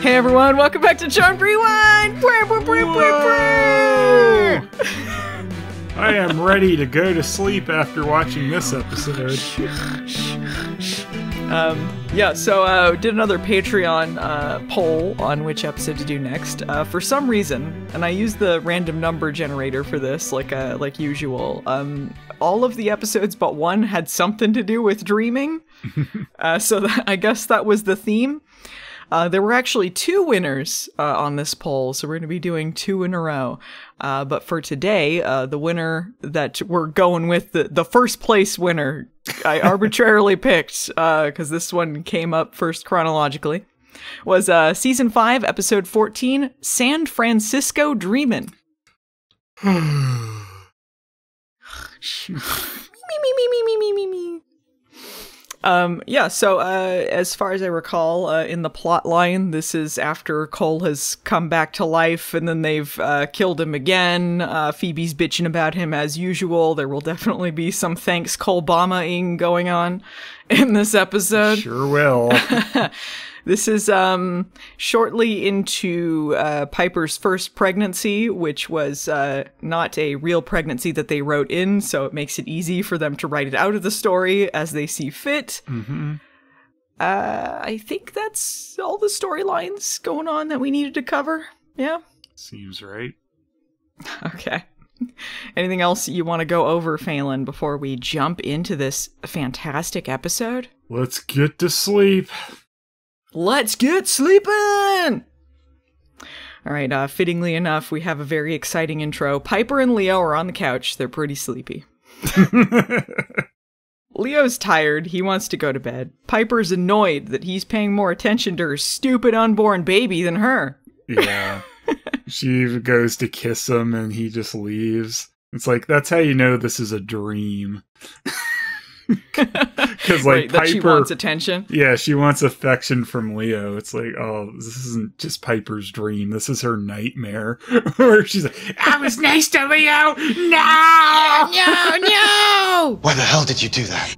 Hey everyone, welcome back to Charmed Rewind! I am ready to go to sleep after watching this episode. Did another Patreon poll on which episode to do next. For some reason, and I used the random number generator for this, like usual. All of the episodes but one had something to do with dreaming. I guess that was the theme. There were actually two winners on this poll, so we're going to be doing two in a row. But for today, the winner that we're going with, the first place winner, I arbitrarily picked, because this one came up first chronologically, was Season 5, Episode 14, San Francisco Dreamin'. As far as I recall, in the plot line, this is after Cole has come back to life and then they've killed him again. Phoebe's bitching about him as usual. There will definitely be some thanks Cole-bama-ing going on in this episode. Sure will. This is shortly into Piper's first pregnancy, which was not a real pregnancy that they wrote in, so it makes it easy for them to write it out of the story as they see fit. Mm-hmm. I think that's all the storylines going on that we needed to cover. Yeah? Seems right. Okay. Anything else you want to go over, Phelan, before we jump into this fantastic episode? Let's get to sleep. Let's get sleeping! All right, fittingly enough, we have a very exciting intro. Piper and Leo are on the couch. They're pretty sleepy. Leo's tired. He wants to go to bed. Piper's annoyed that he's paying more attention to her stupid unborn baby than her. Yeah. She goes to kiss him and he just leaves. It's like, that's how you know this is a dream. Because right, that she wants attention. Yeah, she wants affection from Leo. It's like, oh, this isn't just Piper's dream. This is her nightmare. Where she's like, I was nice to Leo. No, no. Why the hell did you do that?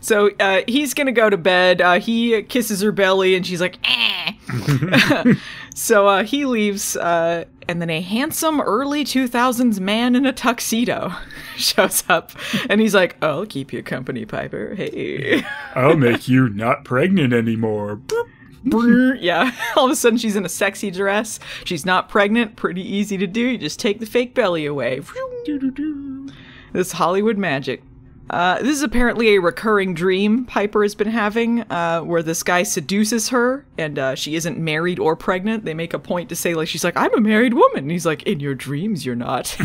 So he's gonna go to bed. He kisses her belly, and she's like, eh. So he leaves, and then a handsome early 2000s man in a tuxedo shows up, and he's like, I'll keep you company, Piper. Hey. I'll make you not pregnant anymore. Yeah, all of a sudden she's in a sexy dress. She's not pregnant. Pretty easy to do. You just take the fake belly away. This Hollywood magic. This is apparently a recurring dream Piper has been having, where this guy seduces her, and she isn't married or pregnant. They make a point to say, like, she's like, I'm a married woman. And he's like, in your dreams, you're not.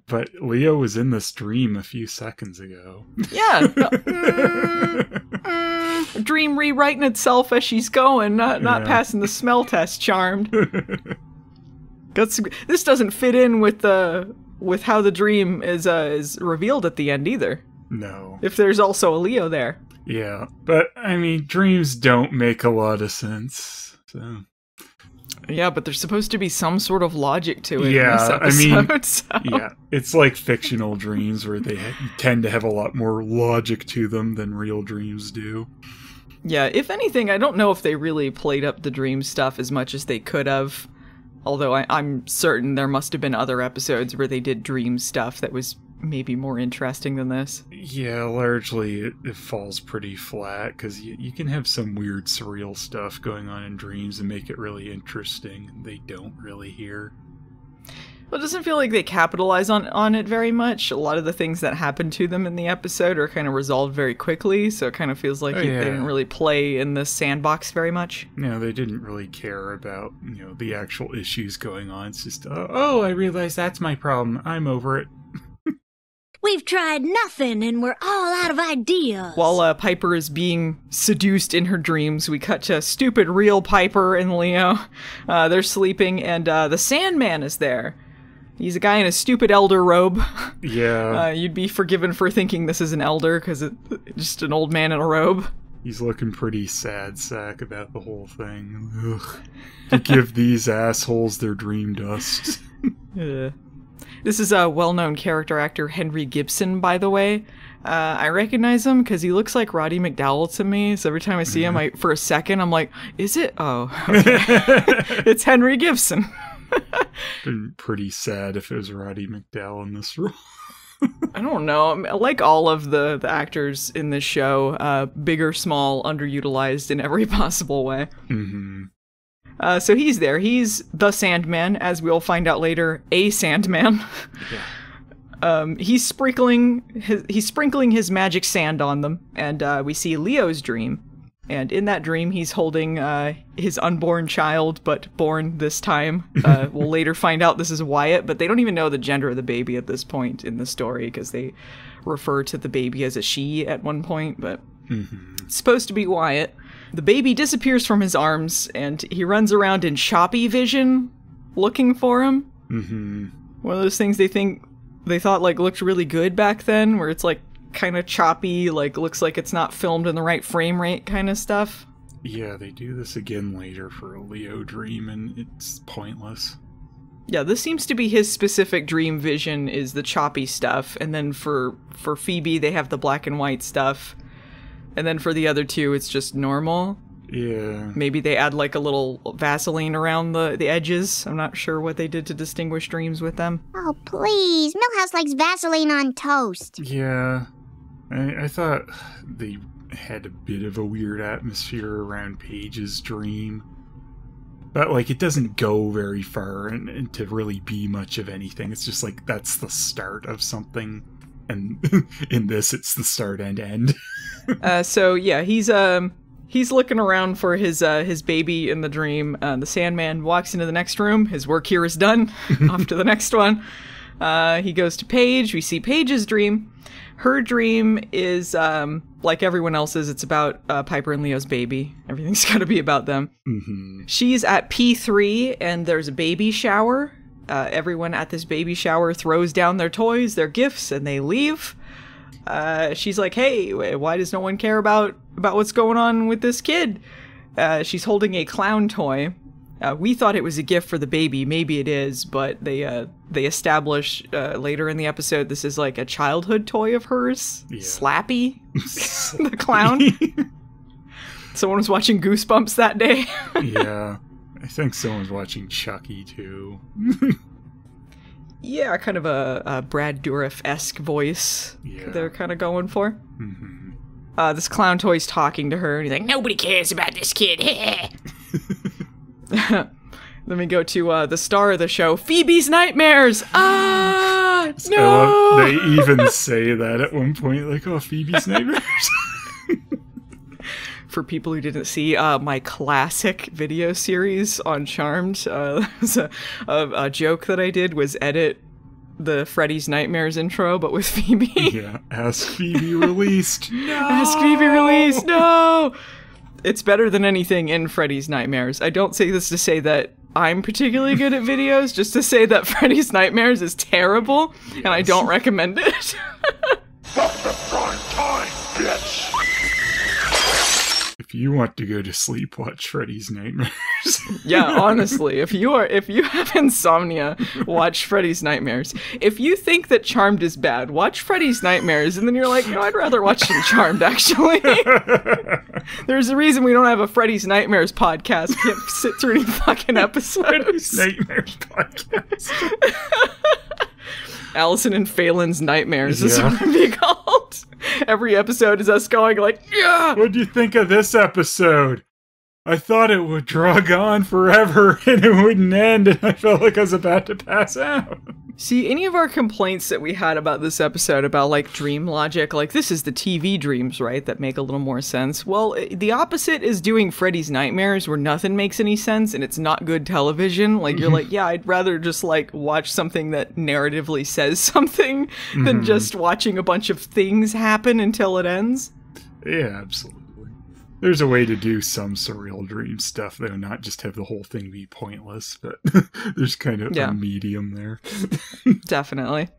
But Leo was in this dream a few seconds ago. Yeah. Dream rewriting itself as she's going, not passing the smell test, Charmed. This doesn't fit in with how the dream is revealed at the end either. No. If there's also a Leo there. Yeah, but I mean, dreams don't make a lot of sense. So. Yeah, but there's supposed to be some sort of logic to it. Yeah, in this episode, yeah, it's like fictional dreams where they tend to have a lot more logic to them than real dreams do. Yeah, if anything, I don't know if they really played up the dream stuff as much as they could have. Although I'm certain there must have been other episodes where they did dream stuff that was maybe more interesting than this. Yeah, largely it falls pretty flat, because you can have some weird surreal stuff going on in dreams and make it really interesting. They don't really here. Well, it doesn't feel like they capitalize on it very much. A lot of the things that happen to them in the episode are kind of resolved very quickly, so it kind of feels like they didn't really play in this sandbox very much. No, they didn't really care about, the actual issues going on. It's just, oh, I realize that's my problem. I'm over it. We've tried nothing and we're all out of ideas. While Piper is being seduced in her dreams, we cut to stupid real Piper and Leo. They're sleeping, and the Sandman is there. He's a guy in a stupid elder robe. Yeah. You'd be forgiven for thinking this is an elder, because it's just an old man in a robe. He's looking pretty sad sack about the whole thing. Ugh. To give these assholes their dream dust. This is a well-known character actor, Henry Gibson, by the way. I recognize him because he looks like Roddy McDowell to me. So every time I see him, for a second, I'm like, is it? Oh, okay. It's Henry Gibson. Been pretty sad if it was Roddy McDowell in this role. I don't know. I mean, like all of the actors in this show, big or small, underutilized in every possible way. Mm-hmm. So he's there. He's the Sandman, as we'll find out later, a Sandman. Yeah. He's sprinkling his magic sand on them, and we see Leo's dream. And in that dream, he's holding his unborn child, but born this time. We'll later find out this is Wyatt, but they don't even know the gender of the baby at this point in the story, because they refer to the baby as a she at one point, but it's supposed to be Wyatt. The baby disappears from his arms, and he runs around in choppy vision, looking for him. Mm-hmm. One of those things they thought like looked really good back then, where it's like kind of choppy, like looks like it's not filmed in the right frame rate kind of stuff. Yeah, they do this again later for a Leo dream, and it's pointless. Yeah, this seems to be his specific dream vision, is the choppy stuff, and then for Phoebe, they have the black and white stuff, and then for the other two, it's just normal. Yeah. Maybe they add like a little Vaseline around the edges. I'm not sure what they did to distinguish dreams with them. Oh, please. Milhouse likes Vaseline on toast. Yeah. I thought they had a bit of a weird atmosphere around Paige's dream. But, like, it doesn't go very far and to really be much of anything. It's just like, that's the start of something. And in this, it's the start and end. So, yeah, he's looking around for his baby in the dream. The Sandman walks into the next room. His work here is done. Off to the next one. He goes to Paige. We see Paige's dream. Her dream is, like everyone else's, it's about Piper and Leo's baby. Everything's got to be about them. Mm-hmm. She's at P3, and there's a baby shower. Everyone at this baby shower throws down their toys, their gifts, and they leave. She's like, hey, why does no one care about what's going on with this kid? She's holding a clown toy. We thought it was a gift for the baby. Maybe it is, but they establish later in the episode this is like a childhood toy of hers. Yeah. Slappy, the clown. Someone was watching Goosebumps that day. Yeah, I think someone's watching Chucky too. Yeah, kind of a Brad Dourif-esque voice they're kind of going for. Mm-hmm. This clown toy's talking to her, and he's like, nobody cares about this kid. Then we go to the star of the show, Phoebe's Nightmares. Ah, no! They even say that at one point, like, oh, Phoebe's Nightmares. For people who didn't see my classic video series on Charmed, a joke that I did was edit the Freddy's Nightmares intro, but with Phoebe. Yeah, Ask Phoebe released. No! Ask Phoebe released. No! It's better than anything in Freddy's Nightmares. I don't say this to say that I'm particularly good at videos, just to say that Freddy's Nightmares is terrible, and I don't recommend it. Fuck the prime time, bitch! If you want to go to sleep, watch Freddy's Nightmares. Yeah, honestly, if you have insomnia, watch Freddy's Nightmares. If you think that Charmed is bad, watch Freddy's Nightmares, and then you're like, no, I'd rather watch some Charmed, actually. There's a reason we don't have a Freddy's Nightmares podcast. We can't sit through any fucking episodes. Freddy's Nightmares podcast. Allison and Phelan's Nightmares is what it'd be called. Every episode is us going like, yeah! What'd you think of this episode? I thought it would drag on forever and it wouldn't end, and I felt like I was about to pass out. See, any of our complaints that we had about this episode about, like, dream logic, like, this is the TV dreams, right, that make a little more sense. Well, the opposite is doing Freddy's Nightmares, where nothing makes any sense and it's not good television. Like, you're like, yeah, I'd rather just, like, watch something that narratively says something than just watching a bunch of things happen until it ends. Yeah, absolutely. There's a way to do some surreal dream stuff, though, not just have the whole thing be pointless, but there's kind of a medium there. Definitely.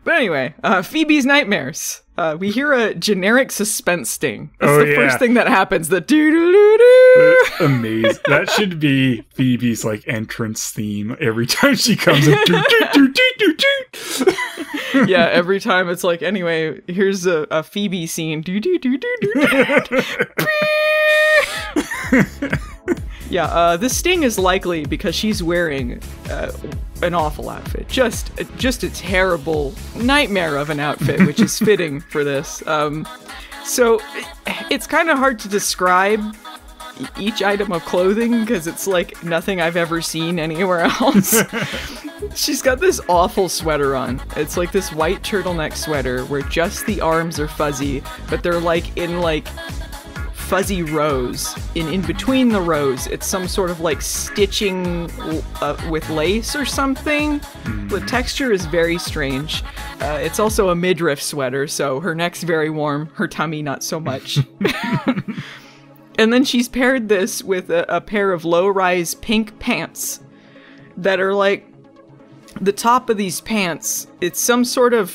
But anyway, Phoebe's Nightmares. We hear a generic suspense sting. That's the first thing that happens. The doo-doo-doo-doo. That's amazing. That should be Phoebe's, like, entrance theme every time she comes in. Doo-doo-doo-doo-doo-doo. Yeah, every time it's like, anyway, here's a Phoebe scene. Yeah, this sting is likely because she's wearing an awful outfit. Just a terrible nightmare of an outfit, which is fitting for this. So it's kind of hard to describe each item of clothing because it's like nothing I've ever seen anywhere else. She's got this awful sweater on. It's like this white turtleneck sweater where just the arms are fuzzy, but they're like in like fuzzy rows. In between the rows, it's some sort of like stitching with lace or something. The texture is very strange. It's also a midriff sweater, so her neck's very warm, her tummy not so much. And then she's paired this with a pair of low-rise pink pants that are like, the top of these pants, it's some sort of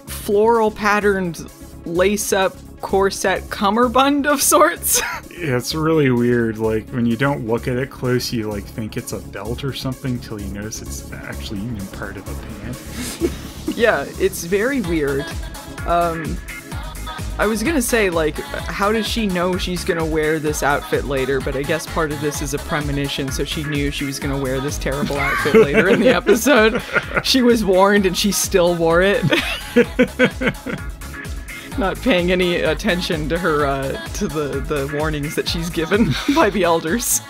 floral patterned lace-up corset cummerbund of sorts. Yeah, it's really weird. Like, when you don't look at it close, you like think it's a belt or something till you notice it's actually even part of a pant. Yeah, it's very weird. I was gonna say, like, how does she know she's gonna wear this outfit later? But I guess part of this is a premonition, so she knew she was gonna wear this terrible outfit later in the episode. She was warned and she still wore it. Not paying any attention to her, to the warnings that she's given by the elders.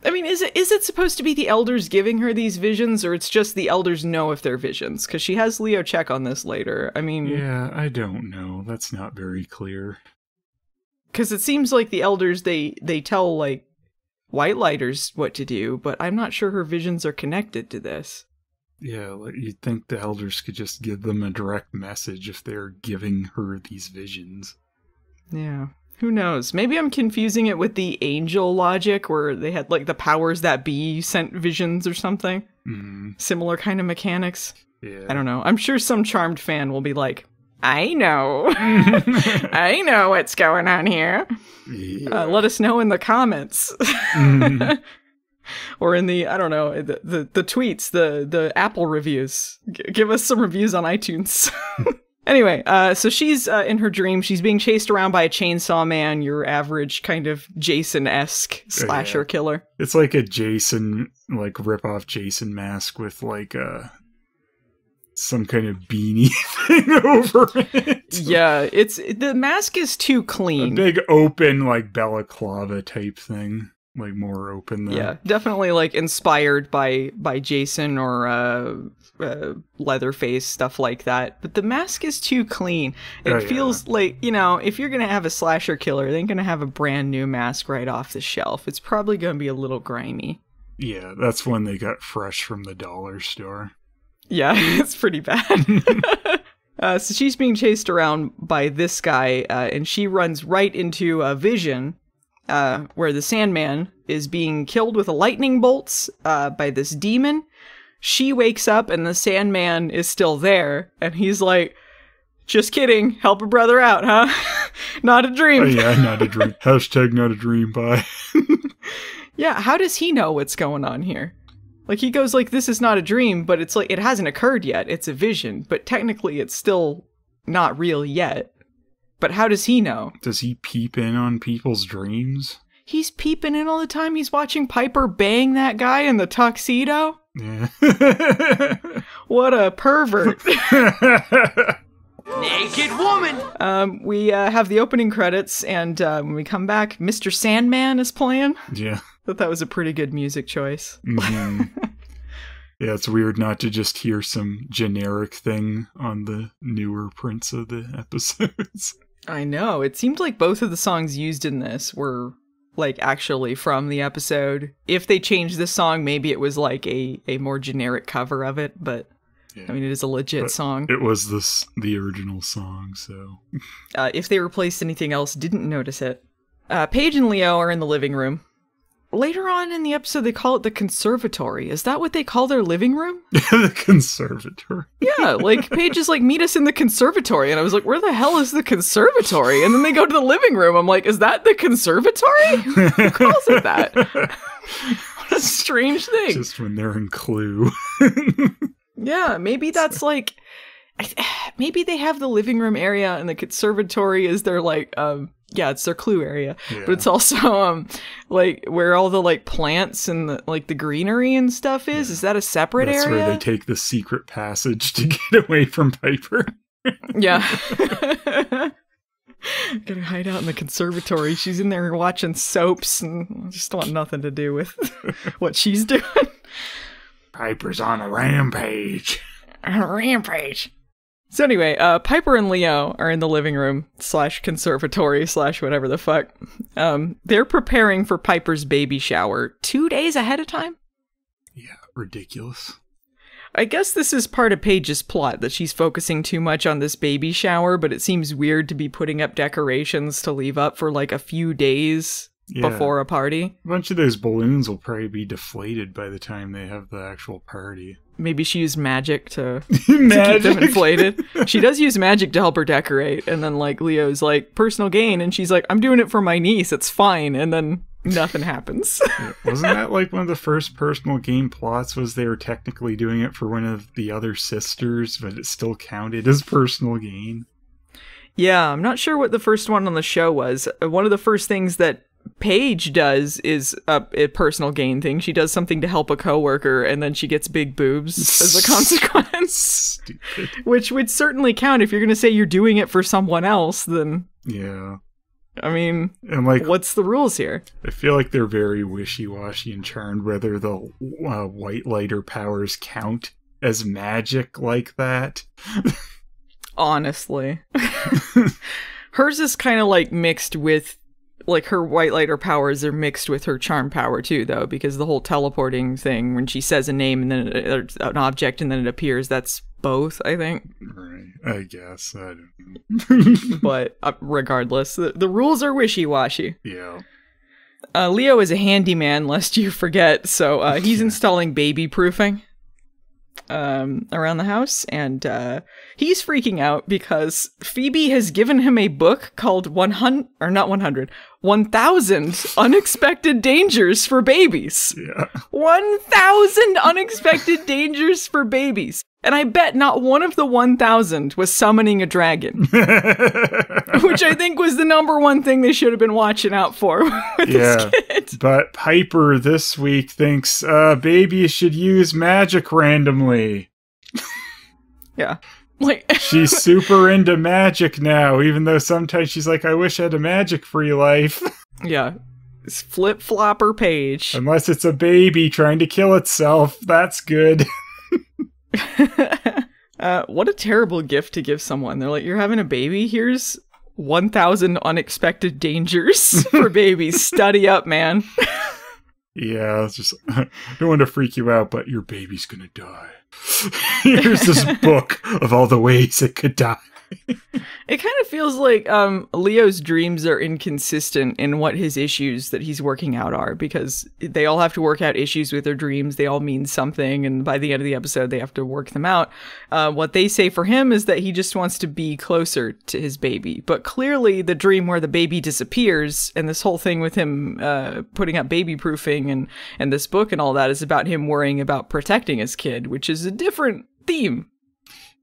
I mean, is it supposed to be the elders giving her these visions, or it's just the elders know if they're visions? Because she has Leo check on this later. I mean... Yeah, I don't know. That's not very clear. Because it seems like the elders, they tell, like, white lighters what to do, but I'm not sure her visions are connected to this. Yeah, like, you'd think the elders could just give them a direct message if they're giving her these visions. Yeah. Who knows? Maybe I'm confusing it with the angel logic where they had like the powers that be sent visions or something. Similar kind of mechanics. Yeah. I don't know. I'm sure some Charmed fan will be like, I know. I know what's going on here. Yeah. Let us know in the comments. Or in the, I don't know, the tweets, the Apple reviews. Give us some reviews on iTunes. Anyway, so she's in her dream. She's being chased around by a chainsaw man, your average kind of Jason-esque slasher killer. It's like a Jason, like rip-off Jason mask with like some kind of beanie thing over it. Yeah, the mask is too clean. A big open like balaclava type thing. Like more open than... Yeah, definitely like inspired by Jason or Leatherface, stuff like that. But the mask is too clean. It feels like, you know, if you're gonna have a slasher killer, they ain't gonna have a brand new mask right off the shelf. It's probably gonna be a little grimy. Yeah, that's when they got fresh from the dollar store. Yeah, it's pretty bad. So she's being chased around by this guy, and she runs right into a vision where the Sandman is being killed with a lightning bolts by this demon. She wakes up and the Sandman is still there, and he's like, just kidding, help a brother out, huh? Not a dream. Oh, yeah, not a dream. Hashtag not a dream, bye. Yeah, how does he know what's going on here? Like, he goes like, this is not a dream, but it's like, it hasn't occurred yet, it's a vision, but technically it's still not real yet. But how does he know? Does he peep in on people's dreams? He's peeping in all the time. He's watching Piper bang that guy in the tuxedo. Yeah. What a pervert. Naked woman! We have the opening credits, and when we come back, Mr. Sandman is playing. Yeah. Thought that was a pretty good music choice. Mm-hmm. Yeah, it's weird not to just hear some generic thing on the newer prints of the episodes. I know. It seemed like both of the songs used in this were, like, actually from the episode. If they changed this song, maybe it was, like, a more generic cover of it, but, yeah. I mean, it is a legit song. It was the original song, so... If they replaced anything else, didn't notice it. Paige and Leo are in the living room. Later on in the episode, they call it the conservatory. Is that what they call their living room? The conservatory. Yeah, like, Paige is like, meet us in the conservatory. And I was like, where the hell is the conservatory? And then they go to the living room. I'm like, is that the conservatory? Who calls it that? What a strange thing. Just when they're in Clue. Yeah, maybe that's like... Maybe they have the living room area and the conservatory is their like... it's their clue area. Yeah. But it's also like where all the like plants and the, like the greenery and stuff is. Yeah. Is that a separate area? That's where they take the secret passage to get away from Piper. Yeah. Gonna hide out in the conservatory. She's in there watching soaps and just want nothing to do with what she's doing. Piper's on a rampage. So anyway, Piper and Leo are in the living room / conservatory / whatever the fuck. They're preparing for Piper's baby shower 2 days ahead of time. Yeah, ridiculous. I guess this is part of Paige's plot, that she's focusing too much on this baby shower, but it seems weird to be putting up decorations to leave up for like a few days before a party. A bunch of those balloons will probably be deflated by the time they have the actual party. Maybe she used magic to keep them inflated. She does use magic to help her decorate, and then like Leo's like, personal gain, and she's like, I'm doing it for my niece, it's fine, and then nothing happens. Wasn't that like one of the first personal gain plots, was they were technically doing it for one of the other sisters, but it still counted as personal gain? Yeah, I'm not sure what the first one on the show was. One of the first things that Paige does is a personal gain thing. She does something to help a coworker, and then she gets big boobs as a consequence. Stupid. Which would certainly count if you're going to say you're doing it for someone else, then... Yeah. I mean, and like, what's the rules here? I feel like they're very wishy-washy and charmed whether the white lighter powers count as magic like that. Honestly. Hers is kind of like mixed with, like her white lighter powers are mixed with her charm power too, though, because the whole teleporting thing, when she says a name and then an object and then it appears, that's both, I think. Right, I guess. I don't know. But regardless, the rules are wishy-washy. Yeah. Leo is a handyman, lest you forget, so he's installing baby proofing around the house, and he's freaking out because Phoebe has given him a book called 1,000 Unexpected Dangers for Babies. Yeah. 1,000 Unexpected Dangers for Babies. And I bet not one of the 1,000 was summoning a dragon. Which I think was the number one thing they should have been watching out for with this kid. But Piper this week thinks babies should use magic randomly. Yeah. Like she's super into magic now, even though sometimes she's like, I wish I had a magic-free life. Yeah. It's flip-flopper Paige. Unless it's a baby trying to kill itself. That's good. What a terrible gift to give someone. They're like, you're having a baby? Here's 1,000 unexpected dangers for babies. Study up, man. Yeah, it's just, I don't want to freak you out, but your baby's gonna die. Here's this book of all the ways it could die. It kind of feels like Leo's dreams are inconsistent in what his issues that he's working out are, because they all have to work out issues with their dreams. They all mean something, and by the end of the episode, they have to work them out. What they say for him is that he just wants to be closer to his baby. But clearly, the dream where the baby disappears, and this whole thing with him putting up baby proofing and this book and all that is about him worrying about protecting his kid, which is a different theme.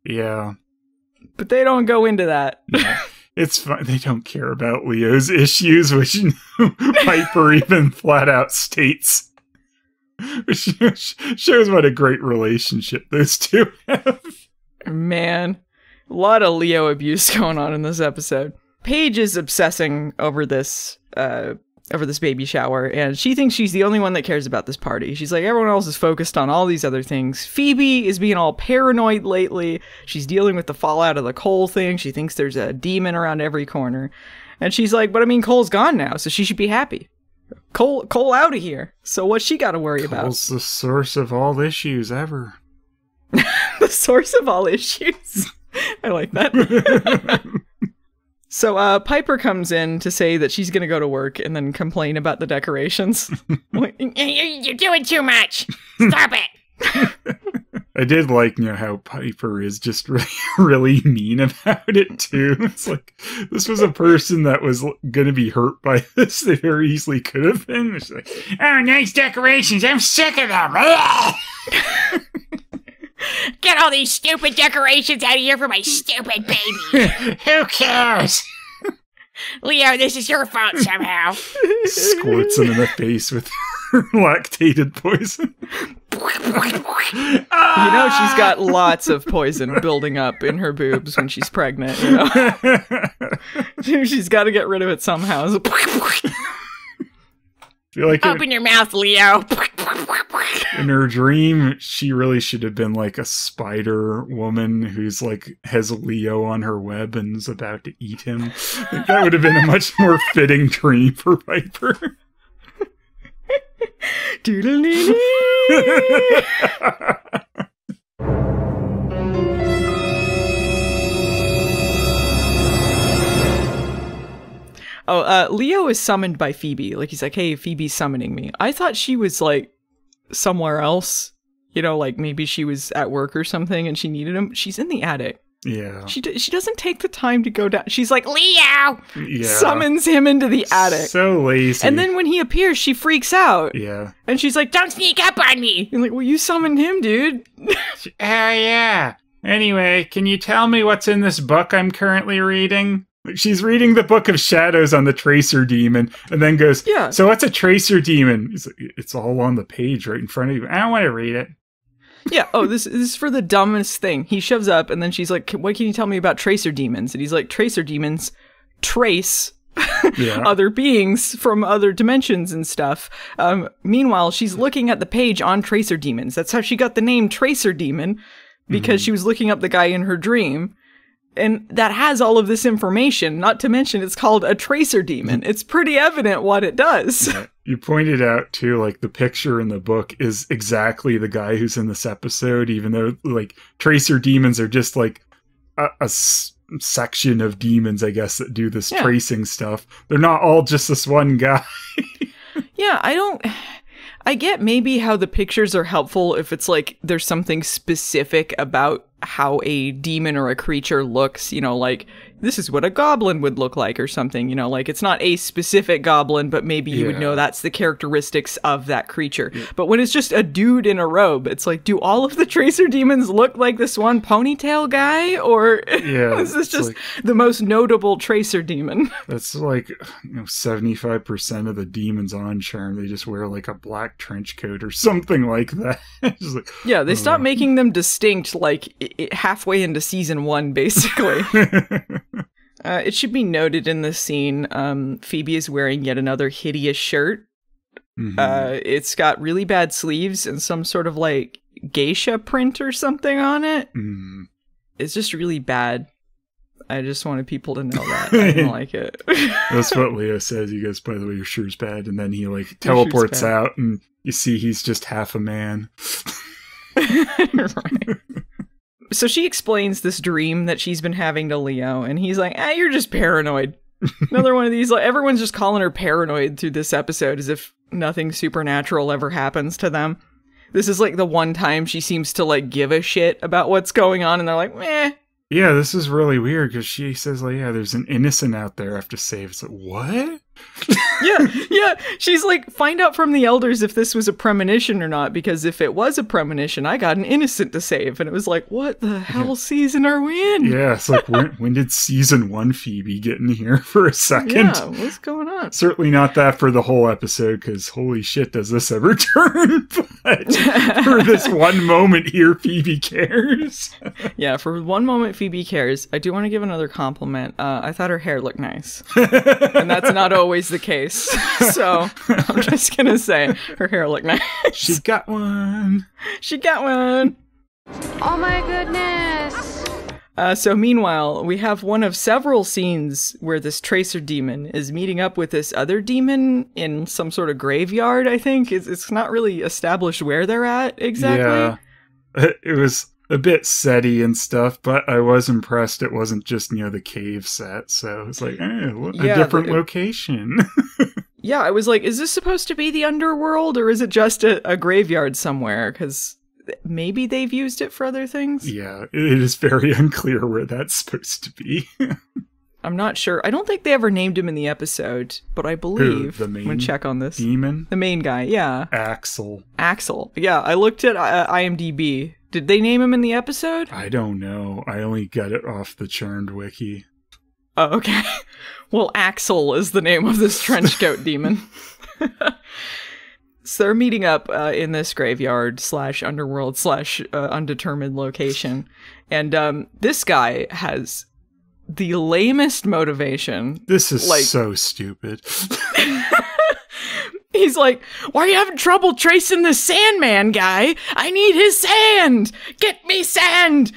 Yeah. But they don't go into that. Yeah. It's fun. They don't care about Leo's issues, which Piper even flat out states. Which shows what a great relationship those two have. Man, a lot of Leo abuse going on in this episode. Paige is obsessing over this baby shower, and she thinks she's the only one that cares about this party. She's like, everyone else is focused on all these other things. Phoebe is being all paranoid lately. She's dealing with the fallout of the Cole thing. She thinks there's a demon around every corner. And she's like, but I mean, Cole's gone now, so she should be happy. Cole out of here. So what's she got to worry about? Cole's the source of all issues ever. The source of all issues? I like that. So Piper comes in to say that she's going to go to work and then complain about the decorations. You're doing too much. Stop it. I did like, how Piper is just really, really mean about it, too. It's like, this was a person that was going to be hurt by this. They very easily could have been. It's like, oh, nice decorations. I'm sick of them. Get all these stupid decorations out of here for my stupid baby. Who cares? Leo, this is your fault somehow. Squirts him in the face with lactated poison. You know she's got lots of poison building up in her boobs when she's pregnant, you know? She's got to get rid of it somehow. Feel like Open your mouth, Leo. in her dream, she really should have been like a spider woman who's like has Leo on her web and is about to eat him. Like, that would have been a much more fitting dream for Piper. Doodle-dee-dee. Leo is summoned by Phoebe. Like, he's like, hey, Phoebe's summoning me. I thought she was, like, somewhere else. You know, like, maybe she was at work or something and she needed him. She's in the attic. Yeah. She doesn't take the time to go down. She's like, Leo! Yeah. Summons him into the attic. So lazy. And then when he appears, she freaks out. Yeah. And she's like, don't sneak up on me! And like, well, you summoned him, dude. Oh, yeah. Anyway, can you tell me what's in this book I'm currently reading? Like, she's reading the Book of Shadows on the Tracer Demon, and then goes, yeah. So what's a Tracer Demon? He's like, it's all on the page right in front of you. I don't want to read it. Yeah, oh, this is for the dumbest thing. He shoves up, and then she's like, what can you tell me about Tracer Demons? And he's like, Tracer Demons trace other beings from other dimensions and stuff. Meanwhile, she's looking at the page on Tracer Demons. That's how she got the name Tracer Demon, because she was looking up the guy in her dream. And that has all of this information, not to mention it's called a Tracer Demon. It's pretty evident what it does. Yeah. You pointed out, too, like, the picture in the book is exactly the guy who's in this episode, even though, like, Tracer Demons are just, like, a section of demons, I guess, that do this tracing stuff. They're not all just this one guy. Yeah, I get maybe how the pictures are helpful if it's, like, there's something specific about how a demon or a creature looks, you know, like, this is what a goblin would look like or something, you know, like, it's not a specific goblin, but maybe you would know that's the characteristics of that creature. Yeah. But when it's just a dude in a robe, it's like, do all of the Tracer Demons look like this one ponytail guy? Or is this just like, the most notable Tracer Demon? That's like, 75% of the demons on Charm, they just wear like a black trench coat or something like that. Like, yeah, they stopped making them distinct like halfway into season 1, basically. It should be noted in this scene, Phoebe is wearing yet another hideous shirt. It's got really bad sleeves and some sort of like geisha print or something on it. It's just really bad. I just wanted people to know that. I didn't like it. That's what Leo says. He goes, by the way, your shirt's bad. And then he like teleports out and you see he's just half a man. Right. So she explains this dream that she's been having to Leo, and he's like, you're just paranoid. Another one of these, like, everyone's just calling her paranoid through this episode as if nothing supernatural ever happens to them. This is like the one time she seems to like give a shit about what's going on, and they're like, meh. Yeah, this is really weird because she says, like, there's an innocent out there I have to save. It's like, what? Yeah. She's like, find out from the elders if this was a premonition or not, because if it was a premonition, I got an innocent to save. And it was like, what the hell season are we in? Yeah, it's like, when did season 1 Phoebe get in here for a second? Yeah, what's going on? Certainly not that for the whole episode, because holy shit, does this ever turn? But for this one moment here, Phoebe cares. Yeah, for one moment, Phoebe cares. I do want to give another compliment. I thought her hair looked nice. And that's not always the case. So I'm just gonna say her hair looked nice. She got one. Oh my goodness. So meanwhile, we have one of several scenes where this Tracer Demon is meeting up with this other demon in some sort of graveyard, I think. It's not really established where they're at exactly. Yeah. It was a bit setty and stuff, but I was impressed it wasn't just, the cave set. So it's like, a different location. Yeah, I was like, is this supposed to be the underworld, or is it just a graveyard somewhere? Because maybe they've used it for other things. Yeah, it is very unclear where that's supposed to be. I'm not sure. I don't think they ever named him in the episode, but I believe I'm going to check on this. Demon? The main guy, yeah. Axel. Yeah, I looked at IMDb Did they name him in the episode? I don't know. I only got it off the Churned wiki. Oh, okay. Well, Axel is the name of this trenchcoat demon. So they're meeting up in this graveyard / underworld / undetermined location. And this guy has the lamest motivation. This is so stupid. He's like, why are you having trouble tracing the Sandman guy? I need his sand! Get me sand!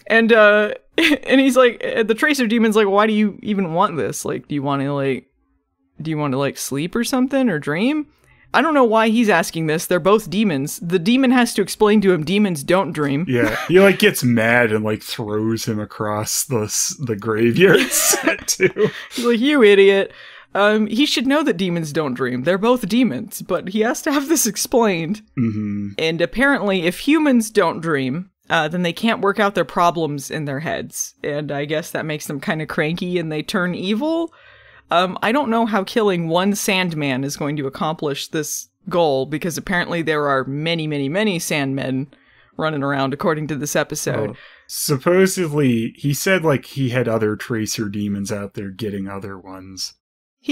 And he's like, the Tracer Demon's like, why do you even want this? Like, do you want to sleep or something or dream? I don't know why he's asking this. They're both demons. The demon has to explain to him demons don't dream. Yeah, he like gets mad and like throws him across the graveyard set too. He's like, you idiot. He should know that demons don't dream. They're both demons, but he has to have this explained. Mm-hmm. And apparently, if humans don't dream, then they can't work out their problems in their heads. And I guess that makes them kind of cranky and they turn evil. I don't know how killing one Sandman is going to accomplish this goal, because apparently there are many, many, many Sandmen running around, according to this episode. Supposedly, he said like he had other Tracer Demons out there getting other ones.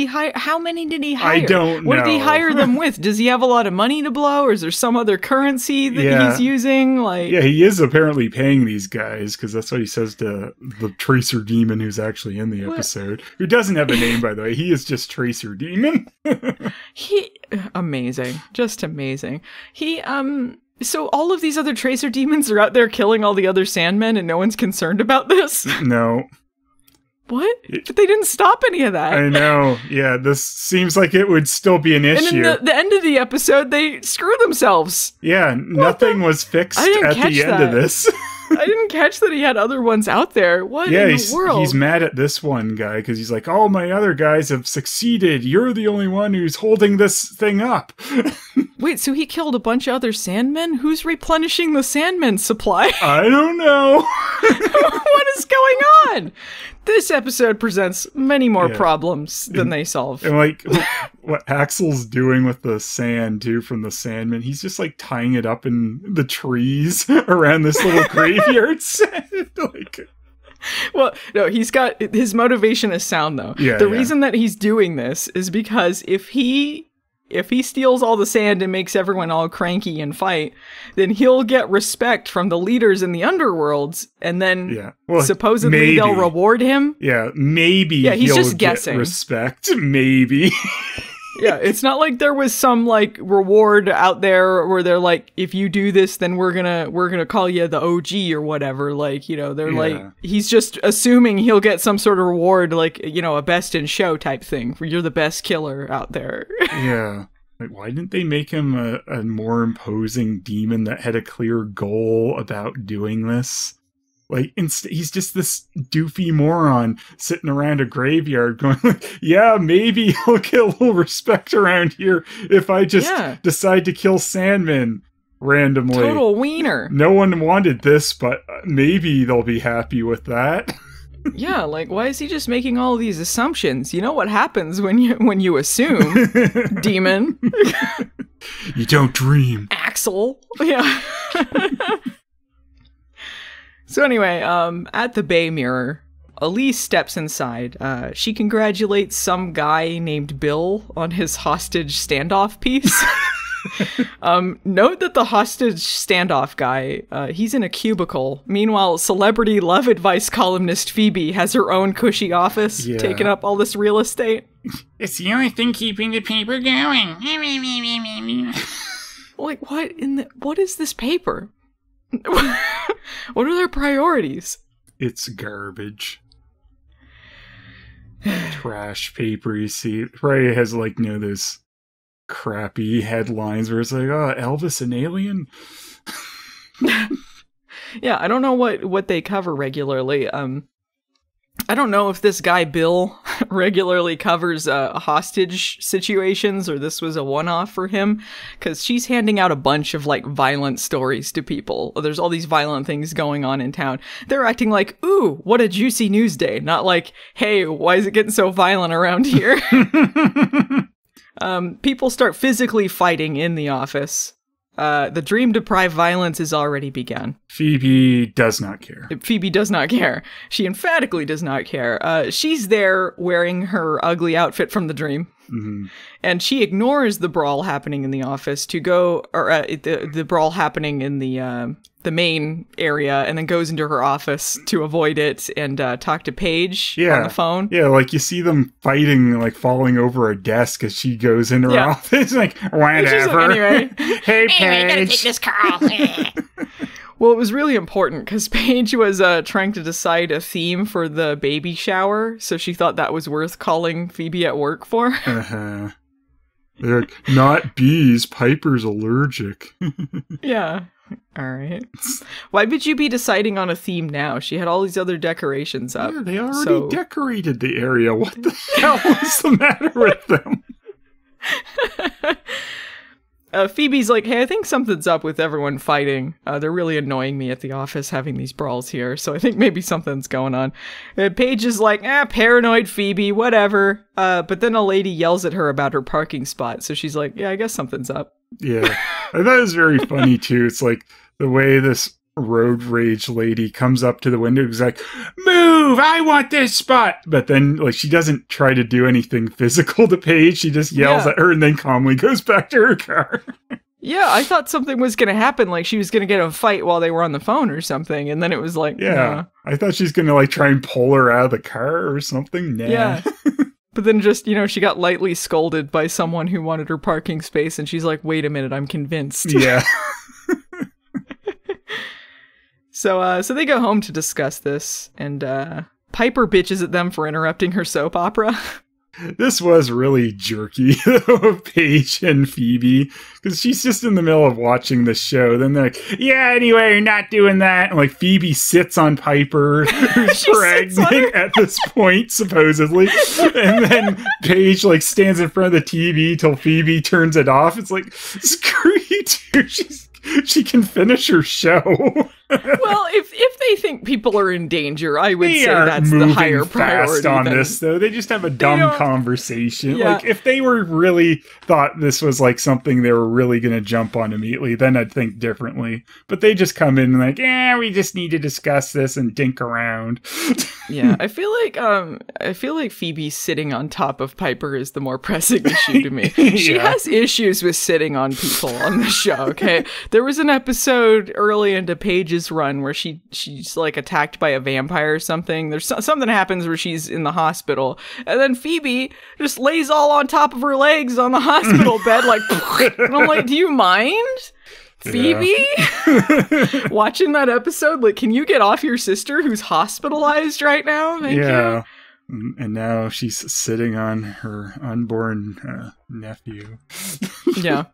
How many did he hire? I don't know. What did he hire them with? Does he have a lot of money to blow, or is there some other currency that he's using? Yeah, he is apparently paying these guys, because that's what he says to the Tracer Demon who's actually in the episode. Who doesn't have a name, by the way. He is just Tracer Demon. Amazing. Just amazing. So all of these other Tracer Demons are out there killing all the other Sandmen and no one's concerned about this? No. What? But they didn't stop any of that. I know. Yeah, this seems like it would still be an issue. And in the end of the episode, they screw themselves. Yeah, nothing was fixed at the end of this. I didn't catch that he had other ones out there. What in the world? He's mad at this one guy because he's like, all my other guys have succeeded. You're the only one who's holding this thing up. Wait, so he killed a bunch of other Sandmen? Who's replenishing the Sandman supply? I don't know. What is going on? This episode presents many more problems than they solve. And like what Axel's doing with the sand too from the Sandman, he's just like tying it up in the trees around this little graveyard set. Well, no, his motivation is sound though. The reason that he's doing this is because if he steals all the sand and makes everyone all cranky and fight, then he'll get respect from the leaders in the underworlds, and then supposedly they'll reward him. Yeah, maybe. Yeah, he's just guessing. Respect, maybe. Yeah, it's not like there was some like reward out there where they're like, if you do this, then we're gonna call you the OG or whatever. Like, they're like, he's just assuming he'll get some sort of reward, like, a best in show type thing, where you're the best killer out there. Yeah. Like, why didn't they make him a more imposing demon that had a clear goal about doing this? Like, he's just this doofy moron sitting around a graveyard going, yeah, maybe he'll get a little respect around here if I just decide to kill Sandman randomly. Total wiener. No one wanted this, but maybe they'll be happy with that. Yeah, like, why is he just making all of these assumptions? You know what happens when you assume, demon. You don't dream. Axel. Yeah. So anyway, at the Bay Mirror, Elise steps inside. She congratulates some guy named Bill on his hostage standoff piece. Note that the hostage standoff guy, he's in a cubicle. Meanwhile, celebrity love advice columnist Phoebe has her own cushy office, taking up all this real estate. It's the only thing keeping the paper going. Like, what is this paper? What are their priorities? It's garbage. Trash paper, you see. It probably has, like, those crappy headlines where it's like, oh, Elvis an alien? Yeah, I don't know what they cover regularly. I don't know if this guy Bill regularly covers hostage situations or this was a one-off for him, because she's handing out a bunch of like violent stories to people. There's all these violent things going on in town. They're acting like, ooh, what a juicy news day. Not like, hey, why is it getting so violent around here? People start physically fighting in the office. The dream-deprived violence has already begun. Phoebe does not care. Phoebe does not care. She emphatically does not care. She's there wearing her ugly outfit from the dream. Mm-hmm. And she ignores the brawl happening in the office to go, or the brawl happening in the main area, and then goes into her office to avoid it and talk to Paige on the phone. Yeah, like you see them fighting, like falling over a desk as she goes in her office. Like, whatever. Anyway. Hey, Paige. Anyway, gotta take this Carl. Well, it was really important because Paige was trying to decide a theme for the baby shower, so she thought that was worth calling Phoebe at work for. Uh-huh. They're like, not bees, Piper's allergic. Yeah. All right. Why would you be deciding on a theme now? She had all these other decorations up. Yeah, they already decorated the area. What the hell is the matter with them? Phoebe's like, hey, I think something's up with everyone fighting. They're really annoying me at the office having these brawls here, so I think maybe something's going on. Paige is like, paranoid Phoebe, whatever. But then a lady yells at her about her parking spot, so she's like, yeah, I guess something's up. Yeah, I thought it was very funny, too. It's like the way this road rage lady comes up to the window and is like, move, I want this spot. But then like she doesn't try to do anything physical to Paige. She just yells at her and then calmly goes back to her car. Yeah, I thought something was going to happen. Like she was going to get a fight while they were on the phone or something. And then it was like, yeah, I thought she's going to like try and pull her out of the car or something. Nah. Yeah. But then just, she got lightly scolded by someone who wanted her parking space. And she's like, wait a minute, I'm convinced. Yeah. So they go home to discuss this, and Piper bitches at them for interrupting her soap opera. This was really jerky, Paige and Phoebe, because she's just in the middle of watching the show. Then they're like, yeah, anyway, you're not doing that. And like Phoebe sits on Piper, who's pregnant at this point, supposedly. And then Paige like stands in front of the TV till Phoebe turns it off. It's like, screw you two. She can finish her show. Well, if they think people are in danger, I would say that's the higher priority. Fast on this, though. They just have a dumb conversation. Yeah. Like, if they were really thought this was like something they were really going to jump on immediately, then I'd think differently. But they just come in and like, we just need to discuss this and dink around. Yeah, I feel like Phoebe sitting on top of Piper is the more pressing issue to me. She has issues with sitting on people on the show. Okay, there was an episode early into Paige's run where she's like attacked by a vampire or something. There's something happens where she's in the hospital, and then Phoebe just lays all on top of her legs on the hospital bed, like. And I'm like, do you mind? Phoebe? Watching that episode, like, can you get off your sister who's hospitalized right now? Thank you. And now she's sitting on her unborn nephew. Yeah.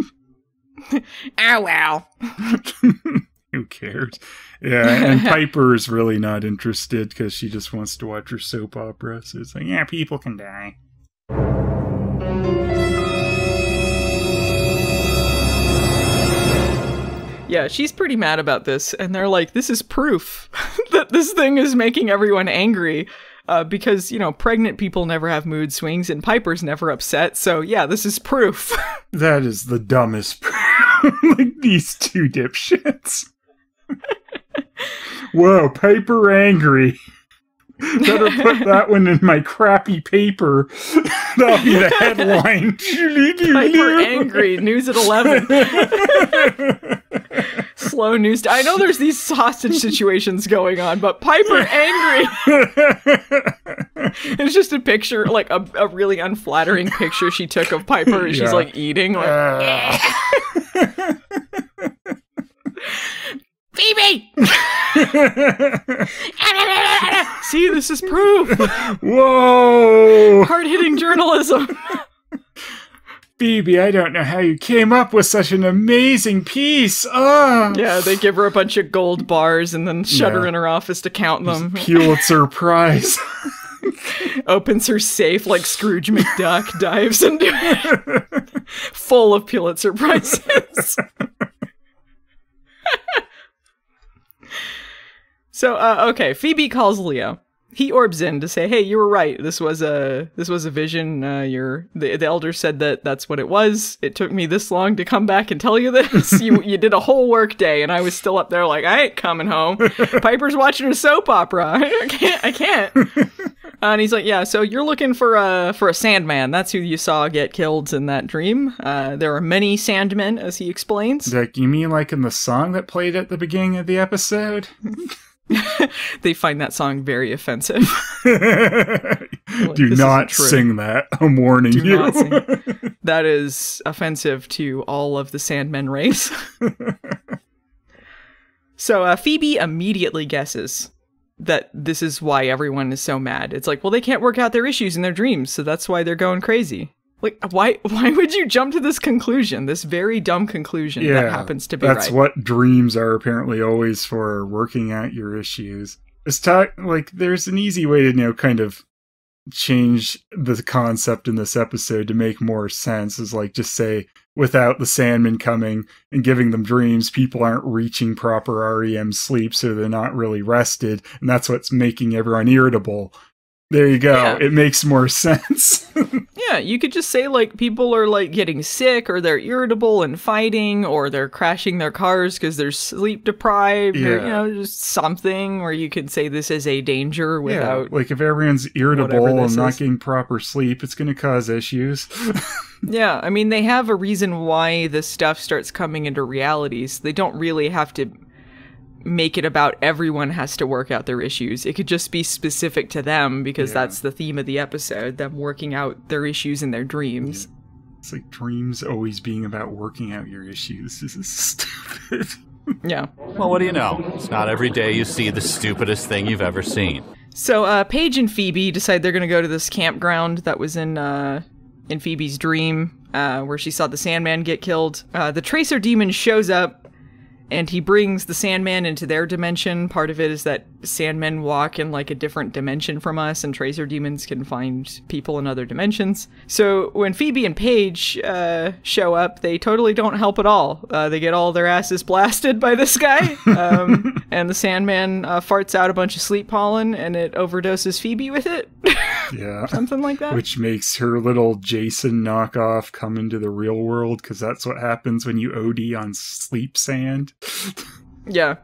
Oh, well. Who cares? Yeah, and Piper is really not interested because she just wants to watch her soap opera. So it's like, yeah, people can die. Yeah, she's pretty mad about this, and they're like, this is proof that this thing is making everyone angry, because, pregnant people never have mood swings, and Piper's never upset, so yeah, this is proof. That is the dumbest proof. Like, these two dipshits. Whoa, Piper angry. Better put that one in my crappy paper. That'll be the headline. Piper angry, news at 11. Slow news. I know there's these hostage situations going on, but Piper angry. It's just a picture, like a really unflattering picture she took of Piper. She's like eating. Like, Phoebe! See, this is proof. Whoa! Hard-hitting journalism. Phoebe, I don't know how you came up with such an amazing piece. Oh. Yeah, they give her a bunch of gold bars and then shut her in her office to count them. Pulitzer Prize. Opens her safe like Scrooge McDuck, dives into it. Full of Pulitzer Prizes. So, okay, Phoebe calls Leo. he orbs in to say, hey, you were right. This was a vision. The elder said that's what it was. It took me this long to come back and tell you this. You did a whole work day, and I was still up there like, I ain't coming home. Piper's watching a soap opera. I can't. And he's like, yeah, so you're looking for a Sandman. That's who you saw get killed in that dream. There are many Sandmen, as he explains. Like, you mean like in the song that played at the beginning of the episode? They find that song very offensive. Do not sing that. I'm warning you. Do not sing. That is offensive to all of the Sandmen race. So Phoebe immediately guesses that this is why everyone is so mad. It's like, well, they can't work out their issues in their dreams, so that's why they're going crazy. Like, why would you jump to this conclusion? This very dumb conclusion that happens to be right. That's what dreams are apparently always for, working out your issues. Like, there's an easy way to, kind of change the concept in this episode to make more sense. Is like, just say, without the Sandman coming and giving them dreams, people aren't reaching proper REM sleep, so they're not really rested, and that's what's making everyone irritable. There you go. Yeah. It makes more sense. Yeah, you could just say, like, people are, like, getting sick, or they're irritable and fighting, or they're crashing their cars because they're sleep deprived, or, just something, or you could say this is a danger without... Yeah, like, if everyone's irritable and not getting proper sleep, it's going to cause issues. Yeah, I mean, they have a reason why this stuff starts coming into realities. They don't really have to make it about everyone has to work out their issues. It could just be specific to them, because that's the theme of the episode, them working out their issues in their dreams. Yeah. It's like dreams always being about working out your issues. This is stupid. Yeah. Well, what do you know? It's not every day you see the stupidest thing you've ever seen. So Paige and Phoebe decide they're going to go to this campground that was in Phoebe's dream, where she saw the Sandman get killed. The Tracer Demon shows up, and he brings the Sandman into their dimension. Part of it is that Sandmen walk in, like, a different dimension from us, and Tracer Demons can find people in other dimensions. So when Phoebe and Paige show up, they totally don't help at all. They get all their asses blasted by this guy, and the Sandman farts out a bunch of sleep pollen, and it overdoses Phoebe with it. Yeah. Something like that. Which makes her little Jason knockoff come into the real world, because that's what happens when you OD on sleep sand. Yeah.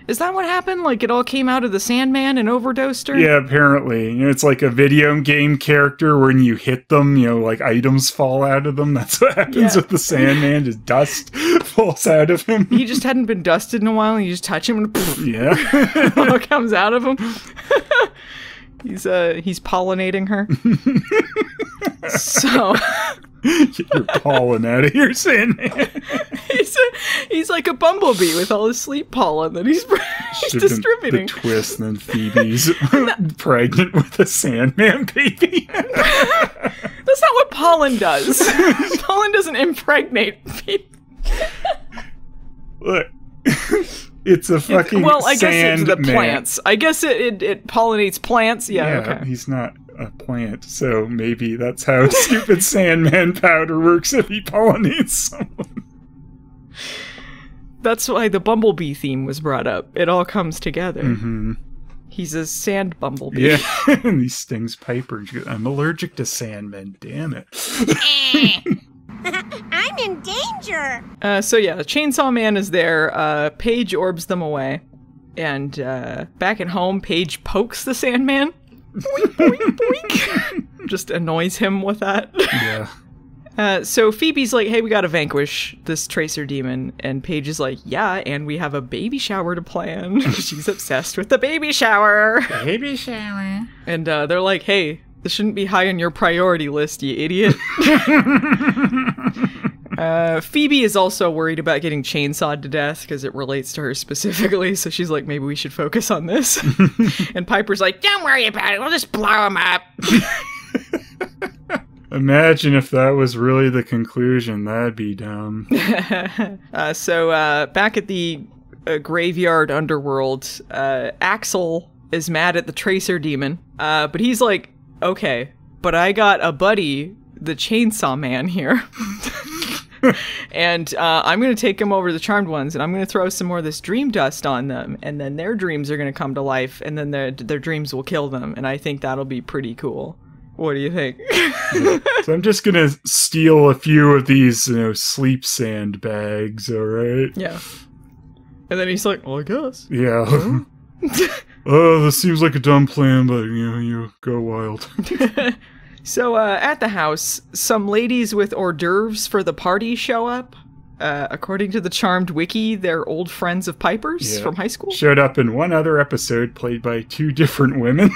Is that what happened? Like, it all came out of the Sandman and overdosed her? Yeah, apparently. It's like a video game character when you hit them, like items fall out of them. That's what happens with the Sandman. Just dust falls out of him. He just hadn't been dusted in a while, and you just touch him and it all comes out of him. He's pollinating her. So get your pollen out of here, Sandman. He's like a bumblebee with all his sleep pollen that he's distributing. The twist, and then Phoebe's pregnant with a Sandman baby. That's not what pollen does. Pollen doesn't impregnate people. Look. It's a fucking I guess it's the Sandman. plants. I guess it pollinates plants. Yeah, okay. He's not a plant, so maybe that's how stupid Sandman powder works if he pollinates someone. That's why the bumblebee theme was brought up. It all comes together. Mm-hmm. He's a sand bumblebee. Yeah, and he stings Piper. I'm allergic to Sandmen, damn it. I'm in danger. So yeah, Chainsaw Man is there. Paige orbs them away. And back at home, Paige pokes the Sandman. Boink, boink, boink. Just annoys him with that. Yeah. So Phoebe's like, hey, we gotta vanquish this Tracer Demon. And Paige is like, yeah, and we have a baby shower to plan. She's obsessed with the baby shower. Baby shower. And they're like, hey, this shouldn't be high on your priority list, you idiot. Phoebe is also worried about getting chainsawed to death because it relates to her specifically, so she's like, maybe we should focus on this. And Piper's like, Don't worry about it, we'll just blow him up. Imagine if that was really the conclusion. That'd be dumb. So back at the graveyard underworld, Axel is mad at the Tracer Demon, but he's like, okay, but I got a buddy, the Chainsaw Man here. And I'm going to take them over to the Charmed Ones, and I'm going to throw some more of this dream dust on them, and then their dreams are going to come to life, and then their dreams will kill them, and I think that'll be pretty cool. What do you think? So I'm just going to steal a few of these, sleep sandbags, all right? Yeah. And then he's like, well, I guess. Yeah. Huh? Oh, this seems like a dumb plan, but, you go wild. So, at the house, some ladies with hors d'oeuvres for the party show up. According to the Charmed wiki, they're old friends of Piper's from high school. Showed up in one other episode, played by 2 different women.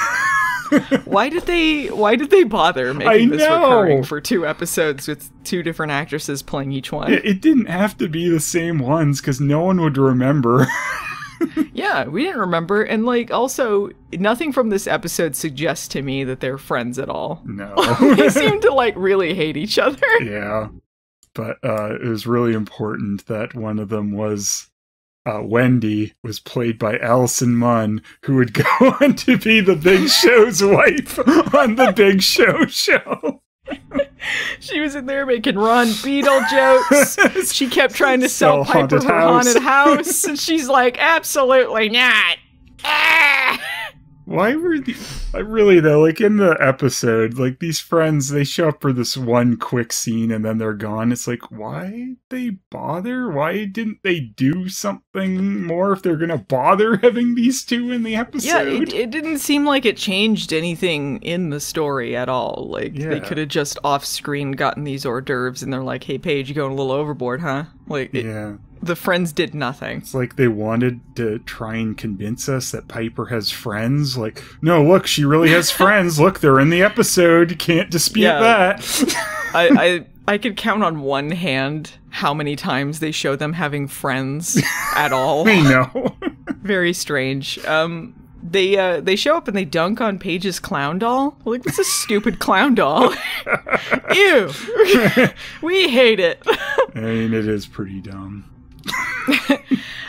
Why did they bother making this recurring for 2 episodes with 2 different actresses playing each one? It didn't have to be the same ones, because no one would remember. Yeah, we didn't remember, and also nothing from this episode suggests to me that they're friends at all. No. They seem to really hate each other. Yeah, but it was really important that one of them was Wendy, was played by Allison Munn, who would go on to be the Big Show's wife on the Big Show show. She was in there making Ron Beadle jokes. She kept trying to sell Piper her haunted house. And she's like, absolutely not. Why were really though, in the episode, these friends, they show up for this one quick scene and then they're gone. It's why they bother? Why didn't they do something more if they're gonna bother having these 2 in the episode? Yeah, it didn't seem like it changed anything in the story at all. They could have just off-screen gotten these hors d'oeuvres and they're like, hey, Paige, you going a little overboard, huh? Yeah. The friends did nothing. It's they wanted to try and convince us that Piper has friends. No, look, she really has friends. Look, they're in the episode. You can't dispute that. I could count on one hand how many times they show them having friends at all. I know. Very strange. They show up and they dunk on Paige's clown doll. This is a stupid clown doll. Ew. We hate it. I mean, it is pretty dumb.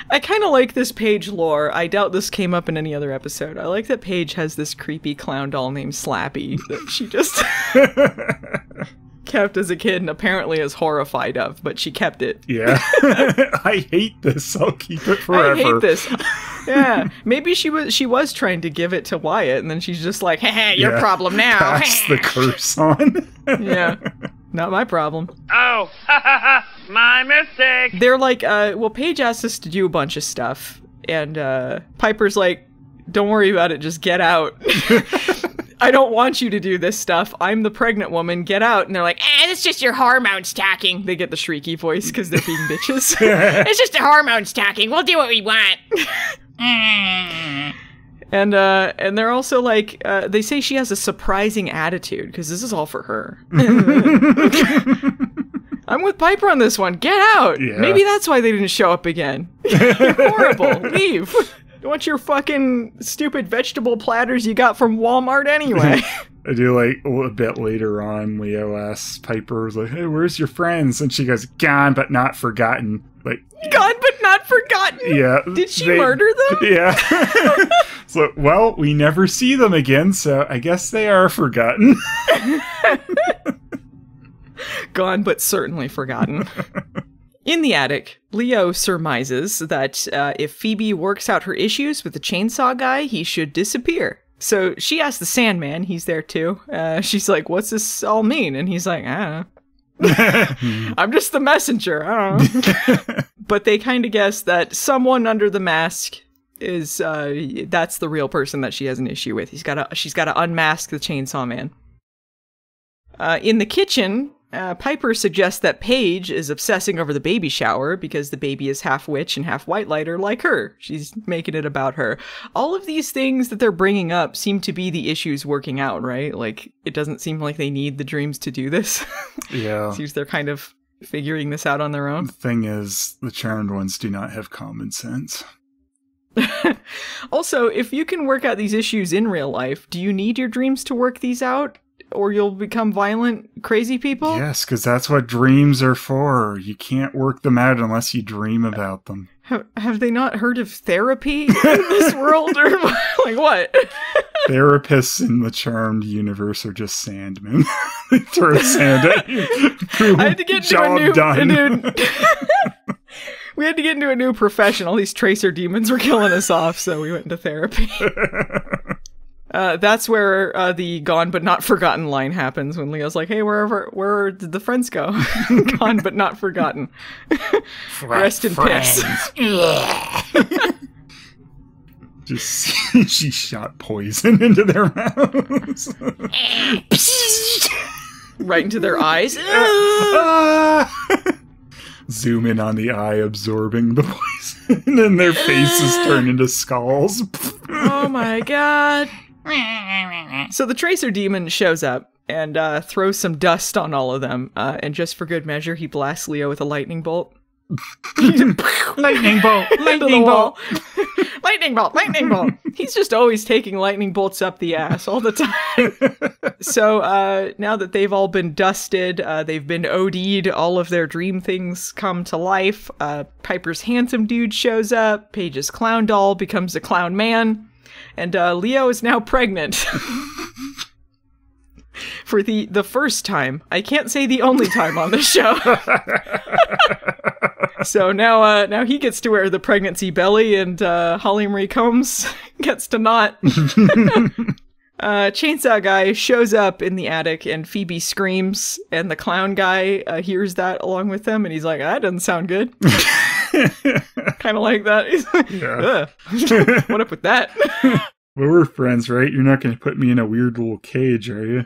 I kind of like this Paige lore. I doubt this came up in any other episode. I like that Paige has this creepy clown doll named Slappy that she just kept as a kid and apparently is horrified of, but she kept it. Yeah. I hate this. I'll keep it forever. I hate this. Yeah. Maybe she was trying to give it to Wyatt and then she's just like, hey, your problem now. Pass the curse on. Yeah. Not my problem. Oh, my mistake. They're like, Paige asked us to do a bunch of stuff. And Piper's like, don't worry about it, just get out. I don't want you to do this stuff. I'm the pregnant woman, get out. And they're like, that's just your hormones talking. They get the shrieky voice because they're being bitches. It's just the hormones talking. We'll do what we want. And they're also like, they say she has a surprising attitude, because this is all for her. I'm with Piper on this one. Get out! Yeah. Maybe that's why they didn't show up again. You're horrible. Leave. What's your fucking stupid vegetable platters you got from Walmart anyway? I do a bit later on, Leo asks Piper, hey, where's your friends? And she goes, gone but not forgotten. Gone but not forgotten? Yeah. Did she murder them? Yeah. So, we never see them again, so I guess they are forgotten. Gone but certainly forgotten. In the attic, Leo surmises that if Phoebe works out her issues with the chainsaw guy, he should disappear. So she asks the Sandman, he's there too. She's like, what's this all mean? And he's like, I don't know. I'm just the messenger. I don't know. But they kind of guess that someone under the mask is that's the real person that she has an issue with. She's got to unmask the chainsaw man. In the kitchen, Piper suggests that Paige is obsessing over the baby shower because the baby is half witch and half white lighter like her. She's making it about her. All of these things that they're bringing up seem to be the issues working out, right? It doesn't seem like they need the dreams to do this. Yeah. Seems they're kind of figuring this out on their own. The thing is, the Charmed Ones do not have common sense. Also, if you can work out these issues in real life, do you need your dreams to work these out? Or you'll become violent, crazy people? Yes, because that's what dreams are for. You can't work them out unless you dream about them. Have they not heard of therapy in this world? Or what? Therapists in the Charmed universe are just Sandman. They throw sand at you. Boom, I had to get job into done. We had to get into a new profession. All these tracer demons were killing us off, so we went into therapy. That's where the gone but not forgotten line happens when Leo's like, hey, where did the friends go? Gone but not forgotten. Rest in piss. Just she shot poison into their mouths. Right into their eyes. Zoom in on the eye absorbing the poison, and their faces turn into skulls. Oh my god. So the tracer demon shows up and throws some dust on all of them, and just for good measure, he blasts Leo with a lightning bolt. Lightning bolt! Lightning bolt! Lightning bolt! Lightning bolt! He's just always taking lightning bolts up the ass all the time. So now that they've all been dusted, they've been OD'd, all of their dream things come to life. Piper's handsome dude shows up. Paige's clown doll becomes a clown man. And Leo is now pregnant. For the first time. I can't say the only time on the show. So now he gets to wear the pregnancy belly, and Holly Marie Combs gets to not. Chainsaw Guy shows up in the attic, and Phoebe screams, and the clown guy hears that along with them, and he's like, that doesn't sound good. Kind of like that. He's like, yeah. What up with that? Well, we're friends, right? You're not going to put me in a weird little cage, are you?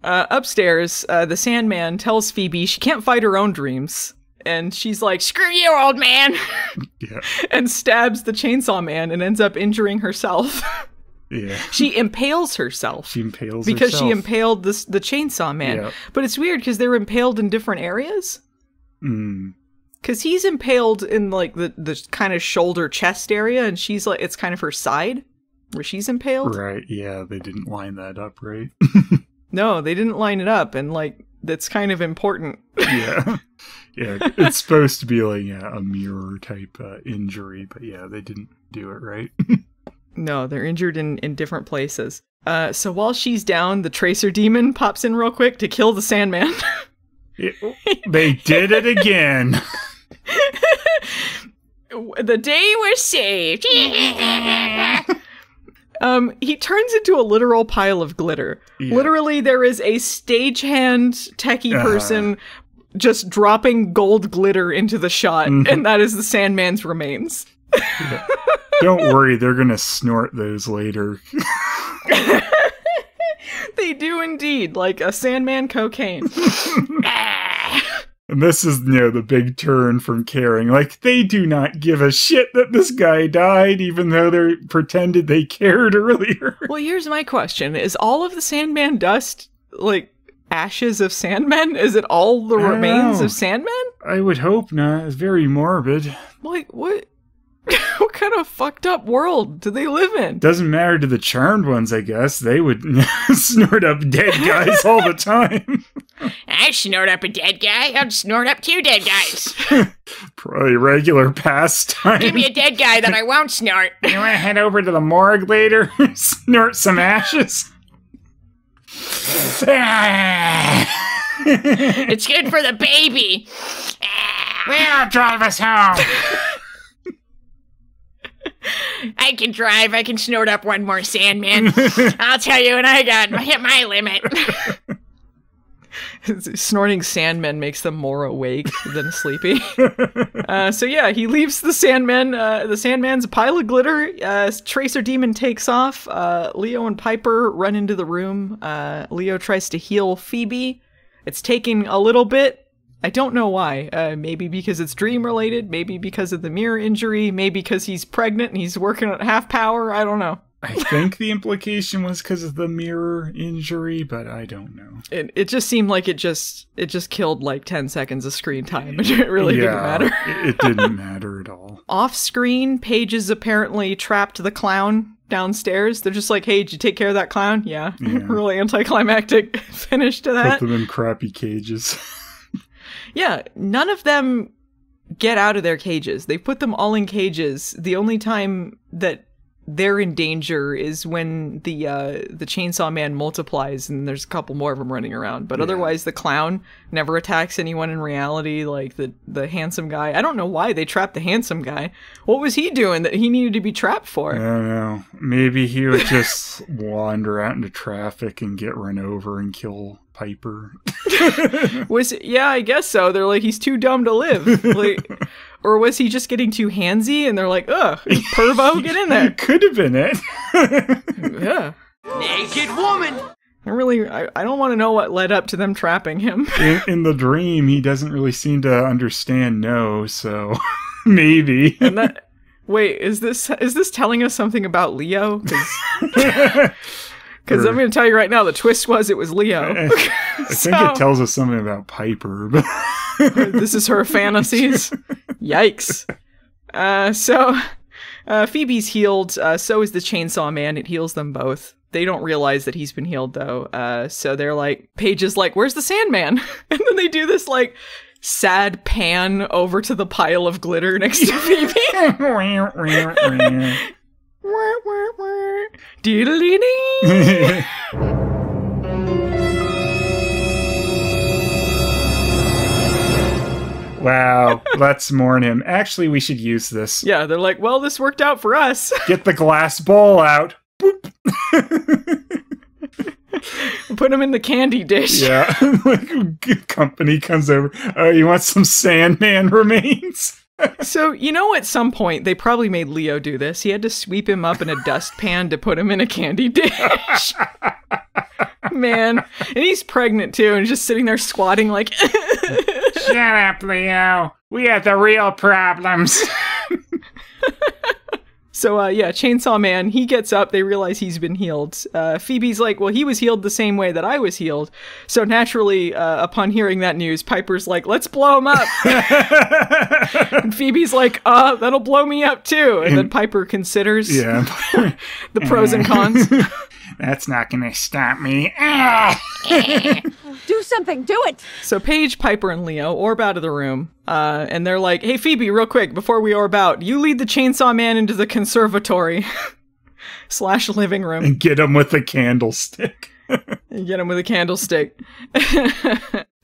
Upstairs, the Sandman tells Phoebe she can't fight her own dreams. And she's like, Screw you, old man. Yeah. And stabs the Chainsaw Man and ends up injuring herself. Yeah. She impales herself. She impales because herself. she impaled the Chainsaw Man. Yep. But it's weird because they're impaled in different areas. Mm. Because he's impaled in like the kind of shoulder chest area, and she's like, it's kind of her side where she's impaled. Right, yeah, they didn't line that up right. No, they didn't line it up, and like that's kind of important. Yeah. Yeah, it's supposed to be like a mirror type injury, but yeah, they didn't do it right. No, they're injured in different places. So while she's down, the Tracer Demon pops in real quick to kill the Sandman. They did it again. The day was saved. He turns into a literal pile of glitter. Yeah. Literally, there is a stagehand techie person just dropping gold glitter into the shot, and that is the Sandman's remains. Yeah. Don't worry, they're gonna snort those later. They do indeed, like a Sandman cocaine. And this is, the big turn from caring. Like, they do not give a shit that this guy died, even though they pretended they cared earlier. Well, here's my question. Is all of the Sandman dust, like, ashes of Sandmen? Is it all the remains of Sandmen? I would hope not. It's very morbid. Like, what? What kind of fucked up world do they live in? Doesn't matter to the charmed ones, I guess. They would snort up dead guys all the time. I snort up a dead guy. I'll snort up 2 dead guys. Probably regular pastime. Give me a dead guy that I won't snort. You want to head over to the morgue later? Snort some ashes? It's good for the baby. Well, drive us home. I can drive. I can snort up one more Sandman. I'll tell you when I hit my limit. Snorting Sandmen makes them more awake than sleepy. So yeah, he leaves the Sandman. The Sandman's a pile of glitter. Tracer Demon takes off. Leo and Piper run into the room. Leo tries to heal Phoebe. It's taking a little bit. I don't know why. Maybe because it's dream related. Maybe because of the mirror injury. Maybe because he's pregnant and he's working at half power. I don't know. I think the implication was because of the mirror injury, but I don't know. It just seemed like it just killed like 10 seconds of screen time. It really didn't matter. It didn't matter at all. Off screen, Paige is apparently trapped the clown downstairs. They're just like, hey, did you take care of that clown? Yeah. Really anticlimactic finish to that. Put them in crappy cages. Yeah, none of them get out of their cages. They put them all in cages. The only time that they're in danger is when the Chainsaw Man multiplies and there's a couple more of them running around. But otherwise, the clown never attacks anyone in reality. Like the handsome guy. I don't know why they trapped the handsome guy. What was he doing that he needed to be trapped for? I don't know. Maybe he would just wander out into traffic and get run over and kill Piper. Yeah, I guess so. They're like, he's too dumb to live. Like, or was he just getting too handsy? And they're like, ugh, pervo, get in there. Could have been it. Yeah. Naked woman! I don't want to know what led up to them trapping him. In the dream, he doesn't really seem to understand no, so maybe. Wait, is this telling us something about Leo? Because I'm going to tell you right now, the twist was it was Leo. I think it tells us something about Piper. But this is her fantasies. Yikes. So Phoebe's healed. So is the Chainsaw Man. It heals them both. They don't realize that he's been healed, though. So they're like, Paige is like, where's the Sandman? And then they do this, like, sad pan over to the pile of glitter next to Phoebe. Doodle-dee-dee. Wow, let's mourn him. Actually, we should use this. Yeah, they're like, well, this worked out for us. Get the glass bowl out. Boop. Put him in the candy dish. Yeah, like company comes over. Oh, you want some Sandman remains? So, you know, at some point, they probably made Leo do this. He had to sweep him up in a dustpan to put him in a candy dish. Man. And he's pregnant, too, and just sitting there squatting like... Shut up, Leo. We have the real problems. So, yeah, Chainsaw Man, he gets up. They realize he's been healed. Phoebe's like, well, he was healed the same way that I was healed. So naturally, upon hearing that news, Piper's like, let's blow him up. And Phoebe's like, that'll blow me up too. And then Piper considers the pros and cons. That's not going to stop me. Do something, do it! So Paige, Piper, and Leo orb out of the room, and they're like, hey, Phoebe, real quick, before we orb out, you lead the Chainsaw Man into the conservatory / living room. And get him with a candlestick.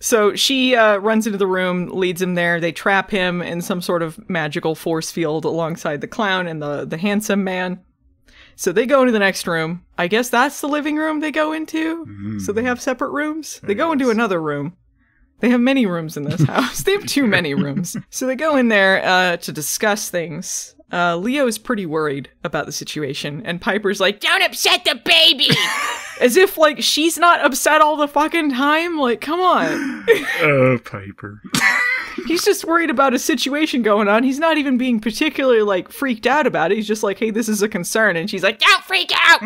So she runs into the room, leads him there. They trap him in some sort of magical force field alongside the clown and the handsome man. So they go into the next room. I guess that's the living room they go into. So they have separate rooms. They go into another room. They have many rooms in this house. They have too many rooms. So they go in there to discuss things. Leo is pretty worried about the situation. And Piper's like, Don't upset the baby! as if, like, she's not upset all the fucking time. Like, come on. Oh, Piper. He's just worried about a situation going on. He's not even being particularly, like, freaked out about it. He's just like, hey, this is a concern. And she's like, don't freak out!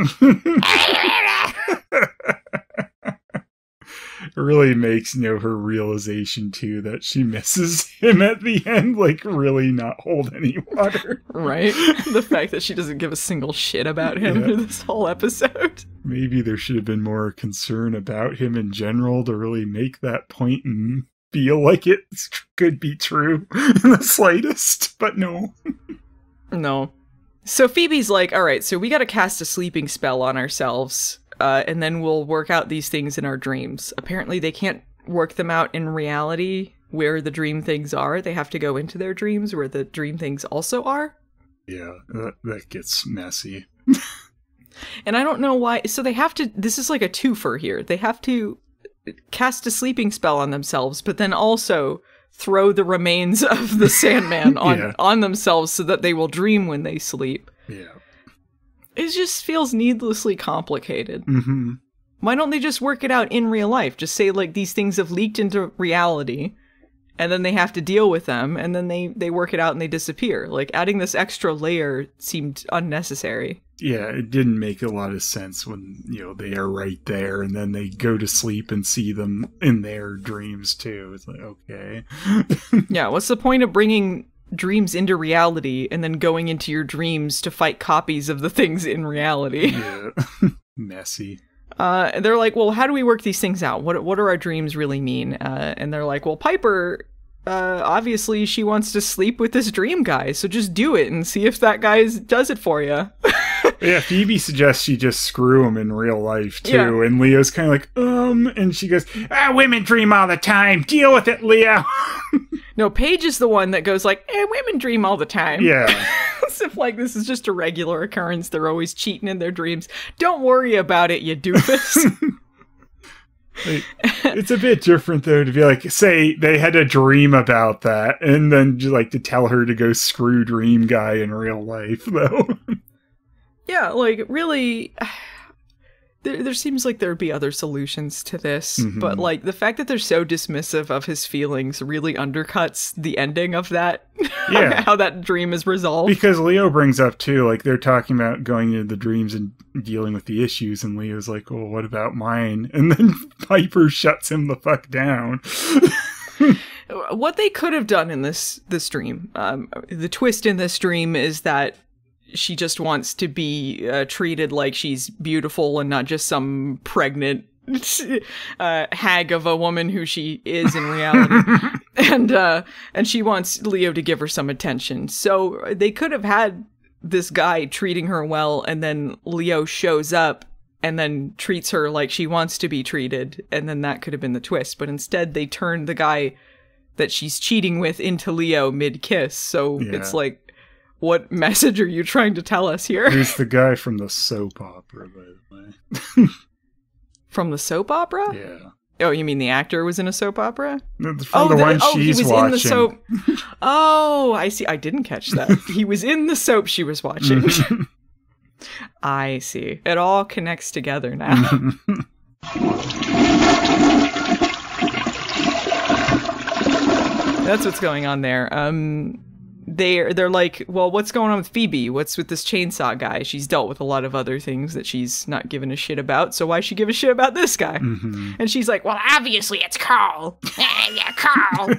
It really makes, her realization, too, that she misses him at the end, like, really not hold any water. Right? The fact that she doesn't give a single shit about him through this whole episode. Maybe there should have been more concern about him in general to really make that point and feel like it could be true in the slightest, but no. No. So Phoebe's like, all right, so we gotta cast a sleeping spell on ourselves, and then we'll work out these things in our dreams. Apparently they can't work them out in reality where the dream things are. They have to go into their dreams where the dream things also are. Yeah, that gets messy. And I don't know why. So they have to, this is like a twofer here. They have to cast a sleeping spell on themselves, but then also throw the remains of the Sandman on themselves so that they will dream when they sleep. Yeah. It just feels needlessly complicated. Mm-hmm. Why don't they just work it out in real life? Just say, like, these things have leaked into reality, and then they have to deal with them, and then they work it out and they disappear. Like, adding this extra layer seemed unnecessary. Yeah, it didn't make a lot of sense when, they are right there, and then they go to sleep and see them in their dreams, too. It's like, okay. Yeah, what's the point of bringing dreams into reality and then going into your dreams to fight copies of the things in reality? Yeah. Messy. They're like, well, how do we work these things out? What do our dreams really mean? And they're like, well, Piper, obviously she wants to sleep with this dream guy, so just do it and see if that guy does it for you. Yeah, Phoebe suggests she just screw him in real life, too. Yeah. And Leo's kind of like, and she goes, women dream all the time. Deal with it, Leo. No, Paige is the one that goes like, women dream all the time. Yeah. As if like this is just a regular occurrence. They're always cheating in their dreams. Don't worry about it, you doofus. Like, it's a bit different, though, to be like, say they had a dream about that, and then just, like, to tell her to go screw Dream Guy in real life, though. Yeah, like, really, there seems like there'd be other solutions to this, but, like, the fact that they're so dismissive of his feelings really undercuts the ending of that, how that dream is resolved. Because Leo brings up, too, like, they're talking about going into the dreams and dealing with the issues, and Leo's like, well, what about mine? And then Piper shuts him the fuck down. What they could have done in this dream, the twist in this dream is that she just wants to be treated like she's beautiful and not just some pregnant hag of a woman who she is in reality. And she wants Leo to give her some attention. So they could have had this guy treating her well, and then Leo shows up and then treats her like she wants to be treated, and then that could have been the twist. But instead they turned the guy that she's cheating with into Leo mid-kiss. So it's like, what message are you trying to tell us here? He's the guy from the soap opera, by the way. From the soap opera? Yeah. Oh, you mean the actor was in a soap opera? From the one she's he was watching. in the soap. Oh, I see. I didn't catch that. He was in the soap she was watching. I see. It all connects together now. That's what's going on there. They're like, well, what's going on with Phoebe? What's with this chainsaw guy? She's dealt with a lot of other things that she's not given a shit about, so why should she give a shit about this guy? And she's like, well, Obviously, it's Carl. Yeah, Carl.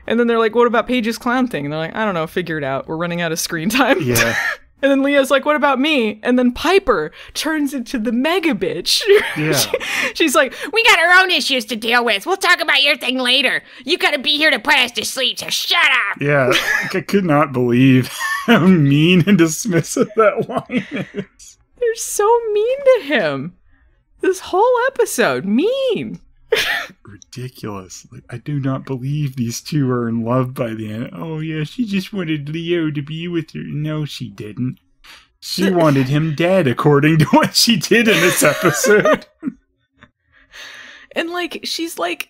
and then they're like, what about Paige's clown thing? And they're like, I don't know, figure it out. We're running out of screen time. Yeah. And then Leo's like, what about me? And then Piper turns into the mega bitch. Yeah. She's like, We got our own issues to deal with. We'll talk about your thing later. You gotta be here to put us to sleep, so shut up. Yeah. Like, I could not believe how mean and dismissive that line is. they're so mean to him. This whole episode, mean. Ridiculous. Like, I do not believe these two are in love by the end. Oh, yeah, she just wanted Leo to be with her. No, she didn't. She wanted him dead, according to what she did in this episode. And, like, she's like,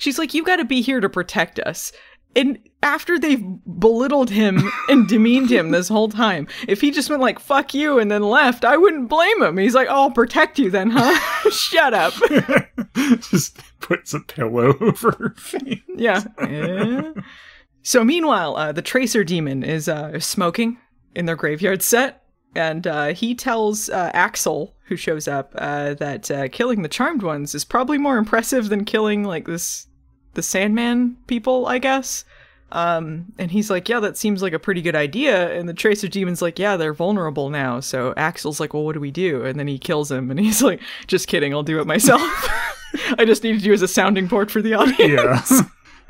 you gotta be here to protect us. And after they've belittled him and demeaned him this whole time, if he just went like, fuck you, and then left, I wouldn't blame him. He's like, oh, I'll protect you then, huh? Shut up. Just puts a pillow over her face. Yeah. So meanwhile, the Tracer Demon is smoking in their graveyard set. And he tells Axel, who shows up, that killing the Charmed Ones is probably more impressive than killing, like, the Sandman people, I guess. And he's like, yeah, that seems like a pretty good idea. And the Tracer Demon's like, yeah, they're vulnerable now. So Axel's like, well, what do we do? And then he kills him. And he's like, just kidding, I'll do it myself. I just needed you as a sounding board for the audience. Yeah.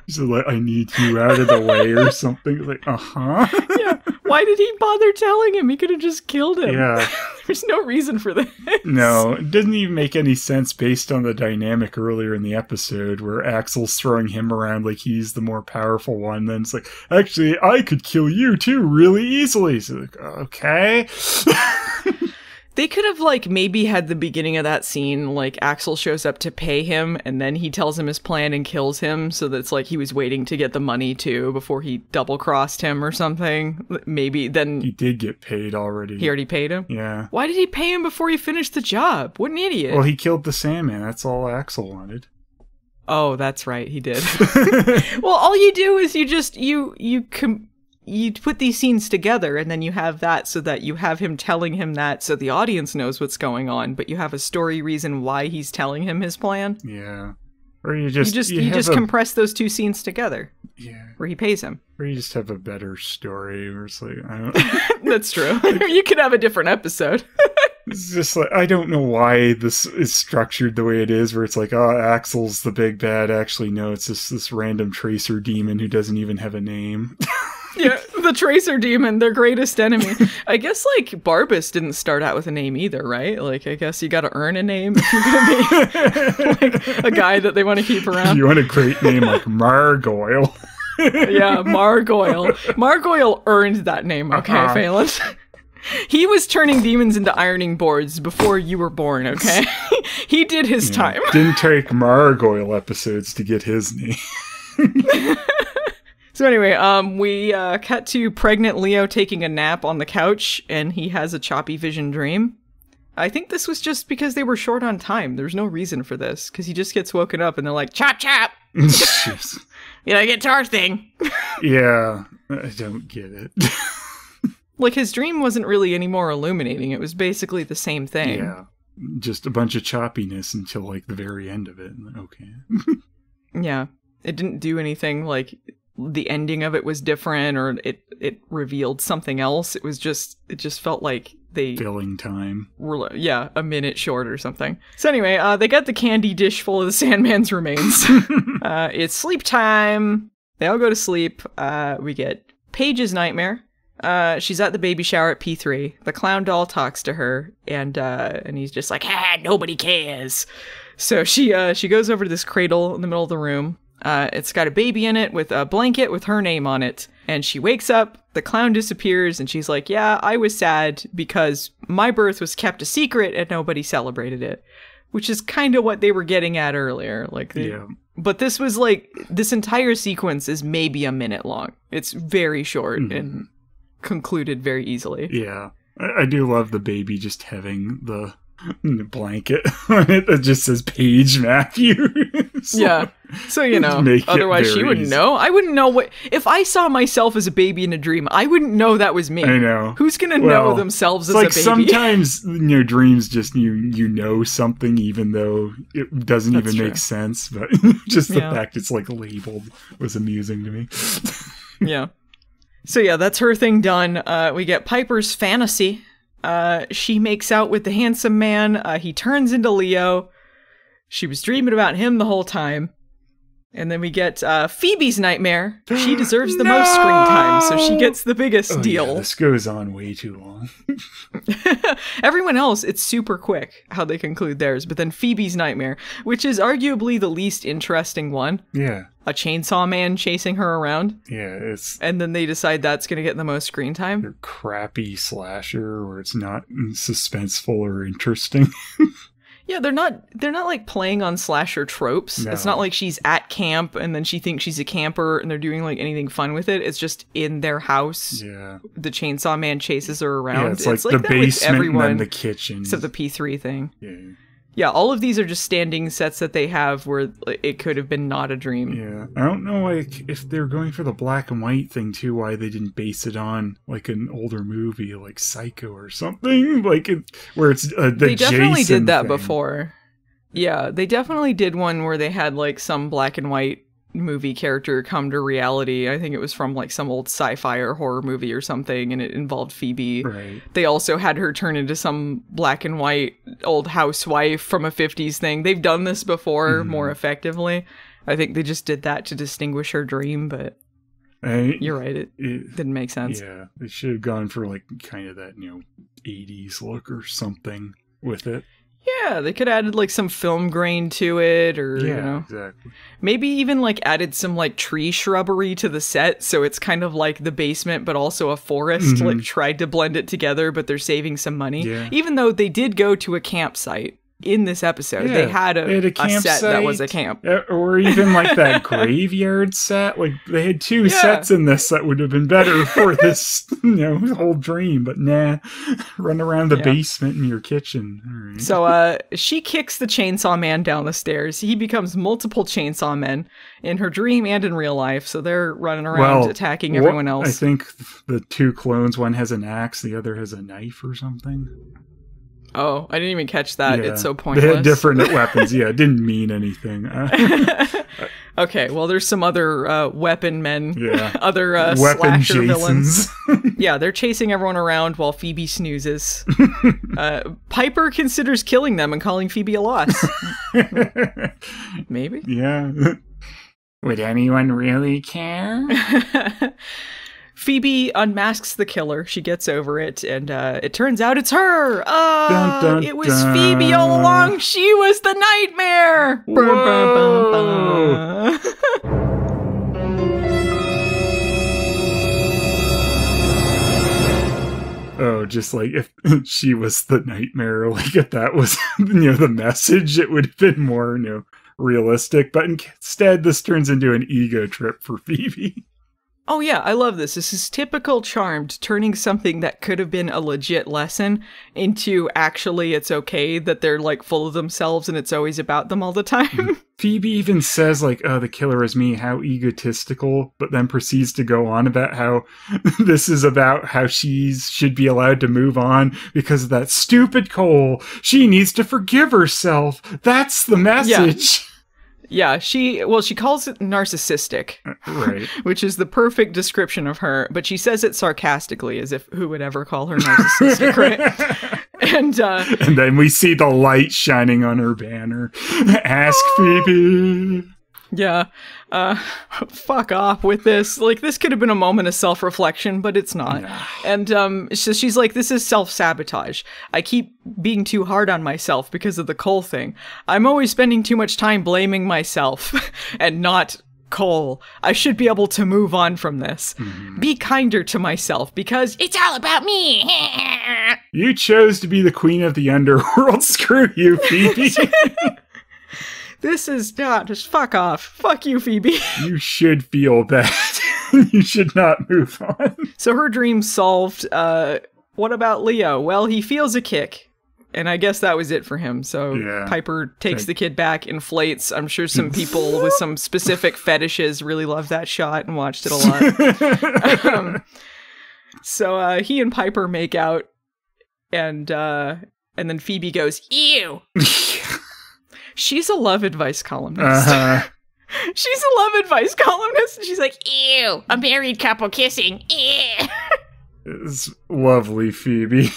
He's like, I need you out of the way or something. Like, uh-huh. Yeah. Why did he bother telling him? He could have just killed him. Yeah. There's no reason for this. No, it doesn't even make any sense based on the dynamic earlier in the episode where Axel's throwing him around like he's the more powerful one. Then it's like, actually, I could kill you too really easily. So like, okay. They could have, like, maybe had the beginning of that scene, like, Axel shows up to pay him, and then he tells him his plan and kills him, so that's like he was waiting to get the money, too, before he double-crossed him or something. Maybe then... He did get paid already. He already paid him? Yeah. Why did he pay him before he finished the job? What an idiot. Well, he killed the Sandman. That's all Axel wanted. Oh, that's right, he did. Well, all you do is you put these scenes together, and then you have that so that you have him telling him that so the audience knows what's going on, but you have a story reason why he's telling him his plan. Yeah. Or you just compress those two scenes together. Yeah. Where he pays him. Or you just have a better story where it's like, I don't... That's true. You could have a different episode. It's just like, I don't know why this is structured the way it is, where it's like, oh, Axel's the big bad. Actually, no, it's just this random Tracer Demon who doesn't even have a name. Yeah, the Tracer Demon, their greatest enemy. I guess, like, Barbas didn't start out with a name either, right? Like, I guess you gotta earn a name if you're gonna be, like, a guy that they want to keep around. You want a great name like Margoyle. Yeah, Margoyle. Margoyle earned that name, okay, Phelan? He was turning demons into ironing boards before you were born, okay? He did his time. Didn't take Margoyle episodes to get his name. So anyway, we cut to pregnant Leo taking a nap on the couch, and he has a choppy vision dream. I think this was just because they were short on time. There's no reason for this, because he just gets woken up and they're like, chop, chop! You know, get to our thing. Yeah, I don't get it. Like, his dream wasn't really any more illuminating. It was basically the same thing. Yeah, just a bunch of choppiness until, like, the very end of it. Okay. Yeah, it didn't do anything, like, the ending of it was different, or it revealed something else. It just felt like they filling time were, a minute short or something. So anyway, they got the candy dish full of the Sandman's remains. It's sleep time. They all go to sleep. We get Paige's nightmare. She's at the baby shower at P3. The clown doll talks to her, and he's just like, nobody cares. So she goes over to this cradle in the middle of the room. It's got a baby in it with a blanket with her name on it. And she wakes up, the clown disappears, and she's like, yeah, I was sad because my birth was kept a secret and nobody celebrated it. Which is kind of what they were getting at earlier. Like, But this was like, this entire sequence is maybe a minute long. It's very short and concluded very easily. Yeah. I do love the baby just having the blanket on it that just says Paige Matthews. Yeah. So, you know, otherwise she wouldn't know. I wouldn't know what... If I saw myself as a baby in a dream, I wouldn't know that was me. I know. Who's going to know themselves as a baby? Sometimes, dreams just, you know something even though it doesn't even make sense. But just the fact it's, like, labeled was amusing to me. Yeah. So, yeah, that's her thing done. We get Piper's fantasy. She makes out with the handsome man. He turns into Leo. She was dreaming about him the whole time. And then we get Phoebe's nightmare. She deserves the most screen time, so she gets the biggest deal. Yeah, this goes on way too long. Everyone else, it's super quick how they conclude theirs. But then Phoebe's nightmare, which is arguably the least interesting one. Yeah. A chainsaw man chasing her around. Yeah, it's... And then they decide that's going to get the most screen time. Your crappy slasher where it's not suspenseful or interesting. Yeah, they're not like playing on slasher tropes. No. It's not like she's at camp and then she thinks she's a camper and they're doing like anything fun with it. It's just in their house. Yeah. The chainsaw man chases her around. Yeah, it's like the basement and then the kitchen. Except the P3 thing. Yeah. Yeah, all of these are just standing sets that they have where it could have been not a dream. Yeah, I don't know, like, if they're going for the black and white thing, too, why they didn't base it on, like, an older movie, like Psycho or something, like, where it's the They definitely Jason did that thing. Before. Yeah, they definitely did one where they had, like, some black and white movie character come to reality. I think it was from, like, some old sci-fi or horror movie or something, and it involved Phoebe. Right. They also had her turn into some black and white old housewife from a 50s thing. They've done this before more effectively. I think they just did that to distinguish her dream, but you're right, it didn't make sense. Yeah, they should have gone for, like, kind of that, 80s look or something with it. Yeah, they could have added, like, some film grain to it, or, exactly. Maybe even, like, added some, like, tree shrubbery to the set, so it's kind of like the basement, but also a forest, like, tried to blend it together, but they're saving some money. Yeah. Even though they did go to a campsite in this episode. Yeah, they had a campsite, set that was a camp. Or even, like, that graveyard set. Like, they had two sets in this that would have been better for this, whole dream. But nah, run around the basement in your kitchen. All right. So she kicks the chainsaw man down the stairs. He becomes multiple chainsaw men in her dream and in real life. So they're running around attacking everyone else. I think the two clones, one has an axe, the other has a knife or something. Oh, I didn't even catch that. Yeah. It's so pointless. They had different weapons. Yeah, it didn't mean anything. Okay, well, there's some other weapon men. Yeah. Other weapon slasher Jasons. villains. Yeah, they're chasing everyone around while Phoebe snoozes. Piper considers killing them and calling Phoebe a loss. Maybe? Yeah. Would anyone really care? Phoebe unmasks the killer. She gets over it, and it turns out it's her. Dun, dun, it was Phoebe all along. She was the nightmare. Whoa. Oh, just like if she was the nightmare, like if that was, the message, it would have been more, realistic. But instead, this turns into an ego trip for Phoebe. Oh yeah, I love this. This is typical Charmed, turning something that could have been a legit lesson into actually it's okay that they're like full of themselves and it's always about them all the time. Phoebe even says like, oh, the killer is me, how egotistical, but then proceeds to go on about how this is about how she should be allowed to move on because of that stupid Cole. She needs to forgive herself. That's the message. Yeah, she calls it narcissistic, right? Which is the perfect description of her, but she says it sarcastically, as if who would ever call her narcissistic, right? And then we see the light shining on her banner. Ask Phoebe. Yeah, fuck off with this. Like, this could have been a moment of self-reflection, but it's not. No. And so she's like, this is self-sabotage. I keep being too hard on myself because of the Cole thing. I'm always spending too much time blaming myself and not Cole. I should be able to move on from this. Mm-hmm. Be kinder to myself because it's all about me. You chose to be the queen of the underworld. Screw you, Phoebe. This is not, just fuck off. Fuck you, Phoebe. You should feel bad. You should not move on. So her dream's solved. What about Leo? Well, he feels a kick. And I guess that was it for him. So yeah. Piper takes the kid back, inflates. I'm sure some people with some specific fetishes really loved that shot and watched it a lot. So he and Piper make out. And then Phoebe goes, ew. She's a love advice columnist. She's a love advice columnist. She's like, ew, a married couple kissing. Ew. It's lovely, Phoebe.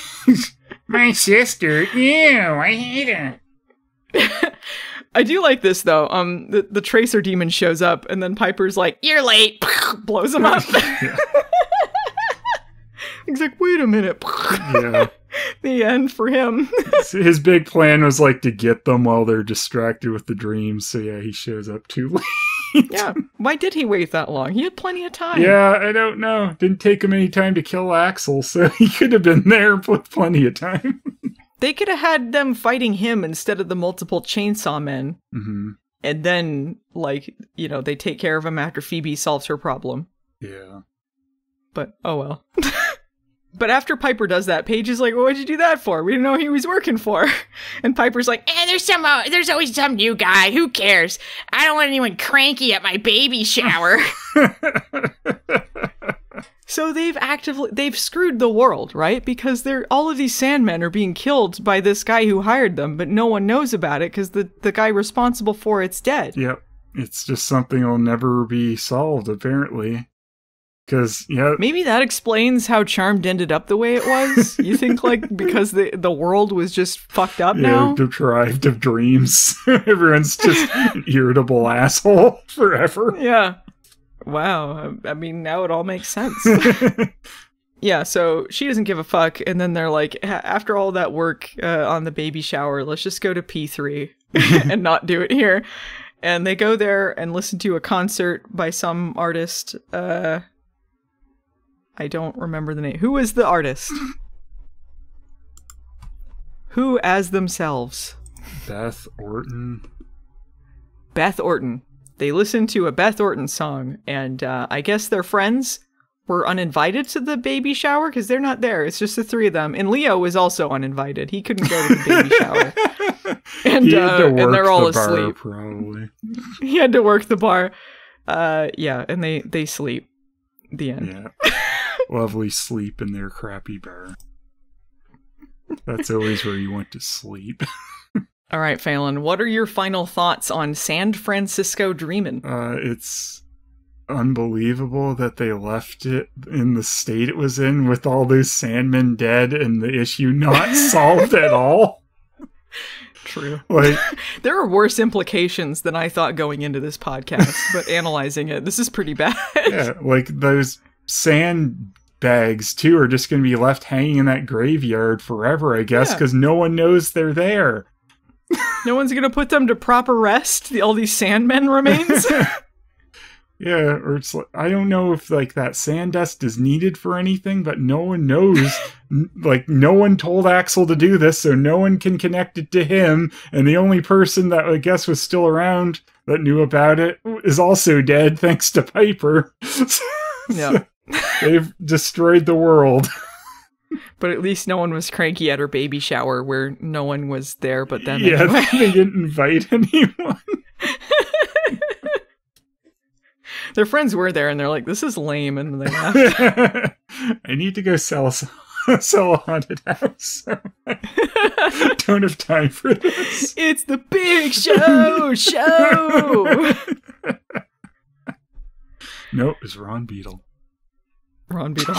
My sister, ew, I hate her. I do like this, though. The tracer demon shows up, and then Piper's like, you're late. Blows him up. He's like, wait a minute. Yeah. The end for him. His big plan was like to get them while they're distracted with the dreams. So yeah, he shows up too late. Yeah. Why did he wait that long? He had plenty of time. Yeah, I don't know. Didn't take him any time to kill Axel, so he could have been there with plenty of time. They could have had them fighting him instead of the multiple chainsaw men. Mm-hmm. And then, they take care of him after Phoebe solves her problem. Yeah. But, oh well. But after Piper does that, Paige is like, well, what'd you do that for? We didn't know who he was working for. And Piper's like, there's always some new guy. Who cares? I don't want anyone cranky at my baby shower. So they've screwed the world, right? Because all of these Sandmen are being killed by this guy who hired them, but no one knows about it because the guy responsible for it's dead. Yep. It's just something that'll never be solved, apparently. Because, yeah. Maybe that explains how Charmed ended up the way it was. You think, because the world was just fucked up now? Deprived of dreams. Everyone's just an irritable asshole forever. Yeah. Wow. I mean, now it all makes sense. Yeah, so she doesn't give a fuck. And then they're like, after all that work on the baby shower, let's just go to P3 and not do it here. And they go there and listen to a concert by some artist. I don't remember the name. Who is the artist? Who as themselves? Beth Orton. Beth Orton. They listened to a Beth Orton song, and I guess their friends were uninvited to the baby shower because they're not there. It's just the three of them. And Leo was also uninvited. He couldn't go to the baby shower. And they're all asleep. Probably. He had to work the bar. Yeah, and they sleep. The end. Yeah. Lovely sleep in their crappy bar. That's always where you want to sleep. All right, Phelan, what are your final thoughts on San Francisco Dreamin'? It's unbelievable that they left it in the state it was in with all those Sandmen dead and the issue not solved at all. True. Like, there are worse implications than I thought going into this podcast, but analyzing it, this is pretty bad. Yeah, like those sandbags, too, are just going to be left hanging in that graveyard forever, I guess, because no one knows they're there. No one's gonna put them to proper rest, all these Sandmen remains? Yeah, or it's like, I don't know if like that sand dust is needed for anything, but no one knows. Like, no one told Axel to do this, so no one can connect it to him, and the only person that I guess was still around that knew about it is also dead, thanks to Piper. Yeah. They've destroyed the world. But at least no one was cranky at her baby shower where no one was there but them. Yeah, anyway. they didn't invite anyone. Their friends were there and they're like, this is lame, and they left. I need to go sell a haunted house. Don't have time for this. It's the big show! Nope, it's Ron Beadle. Ron Beadle.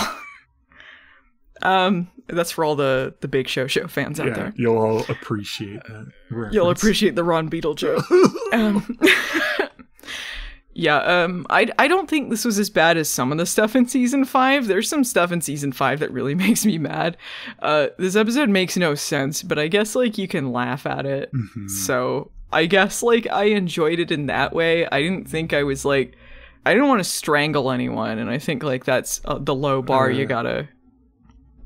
That's for all the Big Show fans out there. You'll all appreciate that reference. You'll appreciate the Ron Beadle joke. I don't think this was as bad as some of the stuff in season 5. There's some stuff in season 5 that really makes me mad. This episode makes no sense, but I guess like you can laugh at it. Mm-hmm. So I guess like I enjoyed it in that way. I didn't think I was like, I didn't want to strangle anyone, and I think like that's the low bar you gotta.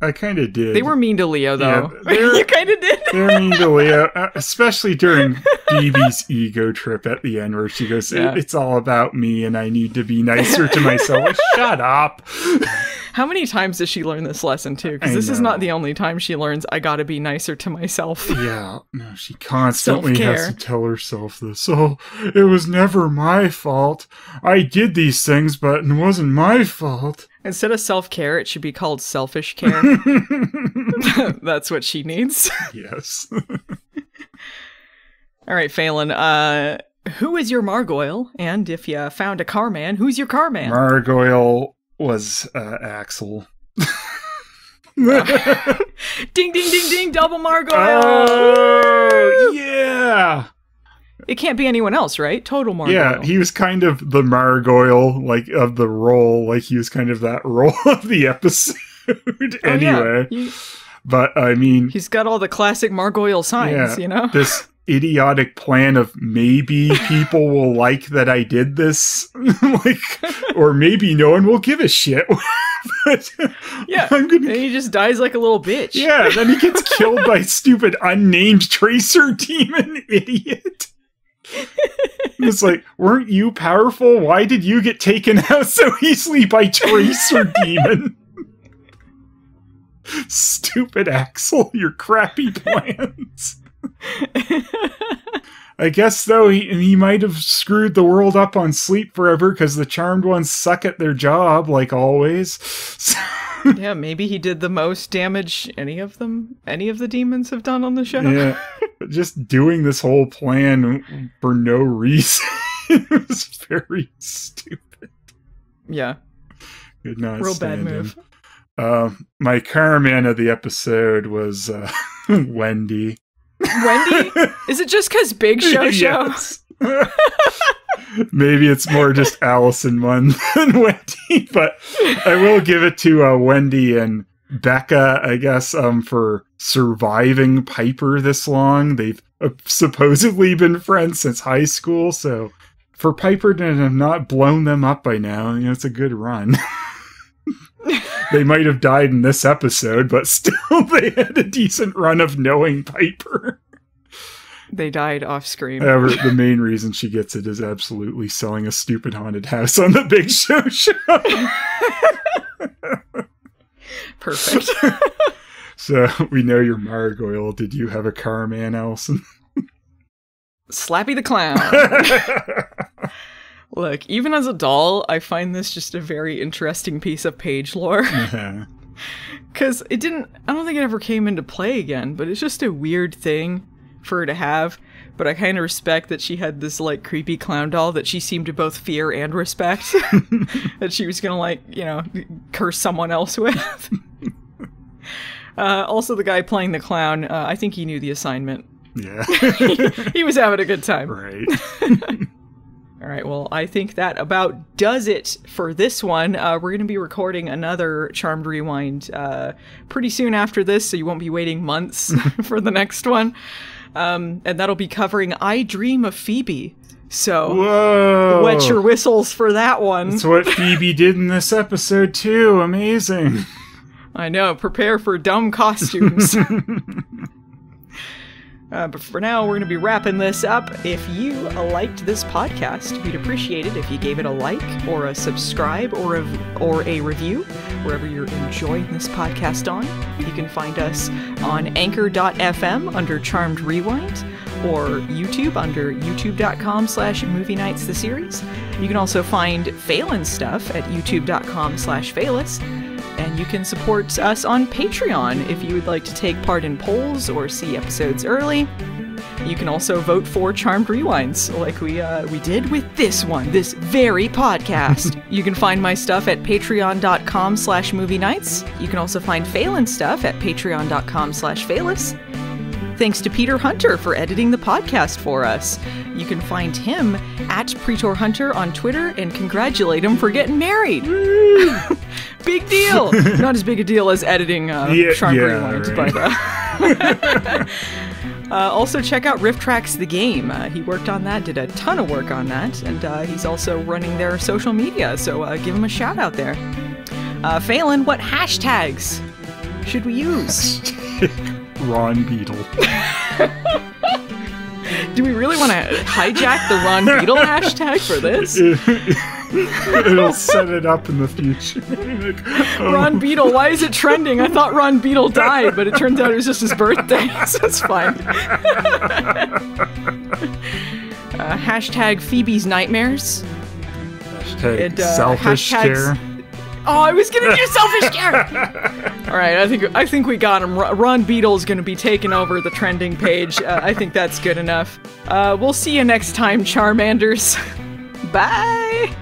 I kind of did. They were mean to Leo, though. Yeah, you kind of did. They're mean to Leo, especially during Phoebe's ego trip at the end, where she goes, it's all about me, and I need to be nicer to myself. Like, shut up. How many times does she learn this lesson, too? Because this is not the only time she learns, I gotta be nicer to myself. Yeah, no, she constantly has to tell herself this. Oh, it was never my fault. I did these things, but it wasn't my fault. Instead of self-care, it should be called selfish care. That's what she needs. Yes. All right, Phelan, who is your Margoyle? And if you found a carman, who's your carman? Margoyle was Axel. Ding, ding, ding, ding, double Margoyle! Oh, yeah! It can't be anyone else, right? Total Margoyle. Yeah, he was kind of the Margoyle, like, of the role. Like, he was kind of that role of the episode anyway. Yeah. But, I mean... He's got all the classic Margoyle signs, you know? This idiotic plan of maybe people will like that I did this. Like, or maybe no one will give a shit. But and he just dies like a little bitch. Yeah, then he gets killed by stupid unnamed tracer demon idiot. It's like, weren't you powerful? Why did you get taken out so easily by tracer demon? Stupid Axel, your crappy plans. I guess, though, he might have screwed the world up on Sleep Forever because the Charmed ones suck at their job, like always. Yeah, maybe he did the most damage any of the demons have done on the show. Yeah, just doing this whole plan for no reason was very stupid. Yeah. Could not real bad move. My Carman of the episode was Wendy. Wendy? Is it just because Big Show? Yes. Maybe it's more just Allison Munn than Wendy, but I will give it to Wendy and Becca, I guess, for surviving Piper this long. They've supposedly been friends since high school, so for Piper to have not blown them up by now, you know, it's a good run. They might have died in this episode, but still they had a decent run of knowing Piper. They died off screen. However, the main reason she gets it is absolutely selling a stupid haunted house on the Big Show show. Perfect. So, we know you're Margoyle. Did you have a Carman, Allison? Slappy the Clown. Look, even as a doll, I find this just a very interesting piece of page lore. Because I don't think it ever came into play again, but it's just a weird thing for her to have. But I kind of respect that she had this, like, creepy clown doll that she seemed to both fear and respect. That she was gonna, like, you know, curse someone else with. Also, the guy playing the clown, I think he knew the assignment. Yeah. He was having a good time. Right. All right, well, I think that about does it for this one. We're going to be recording another Charmed Rewind pretty soon after this, so you won't be waiting months for the next one. And that'll be covering I Dream of Phoebe. So, whoa, wet your whistles for that one. That's what Phoebe did in this episode, too. Amazing. I know, prepare for dumb costumes. But for now, we're going to be wrapping this up. If you liked this podcast, we'd appreciate it if you gave it a like or a subscribe or a review wherever you're enjoying this podcast on. You can find us on anchor.fm under Charmed Rewind or YouTube under youtube.com/movie nights the series. You can also find Phelan's stuff at youtube.com/Phelis. And you can support us on Patreon if you would like to take part in polls or see episodes early. You can also vote for Charmed Rewinds, like we did with this one, this very podcast. You can find my stuff at patreon.com/movie nights. You can also find Phelan's stuff at patreon.com/Phelis. Thanks to Peter Hunter for editing the podcast for us. You can find him at Pretor Hunter on Twitter and congratulate him for getting married. Big deal. Not as big a deal as editing Charmed Rewind, right. But also check out Riff Tracks the Game. He worked on that, did a ton of work on that, and he's also running their social media, so give him a shout out there. Phelan, what hashtags should we use? Ron Beetle. Do we really want to hijack the Ron Beetle hashtag for this? It'll set it up in the future. Ron Beetle, why is it trending? I thought Ron Beetle died, but it turns out it was just his birthday, so it's fine. Hashtag Phoebe's Nightmares. Hashtag and, selfish care. Oh, I was gonna do selfish care. All right, I think we got him. Ron Beetle's gonna be taking over the trending page. I think that's good enough. We'll see you next time, Charmanders. Bye.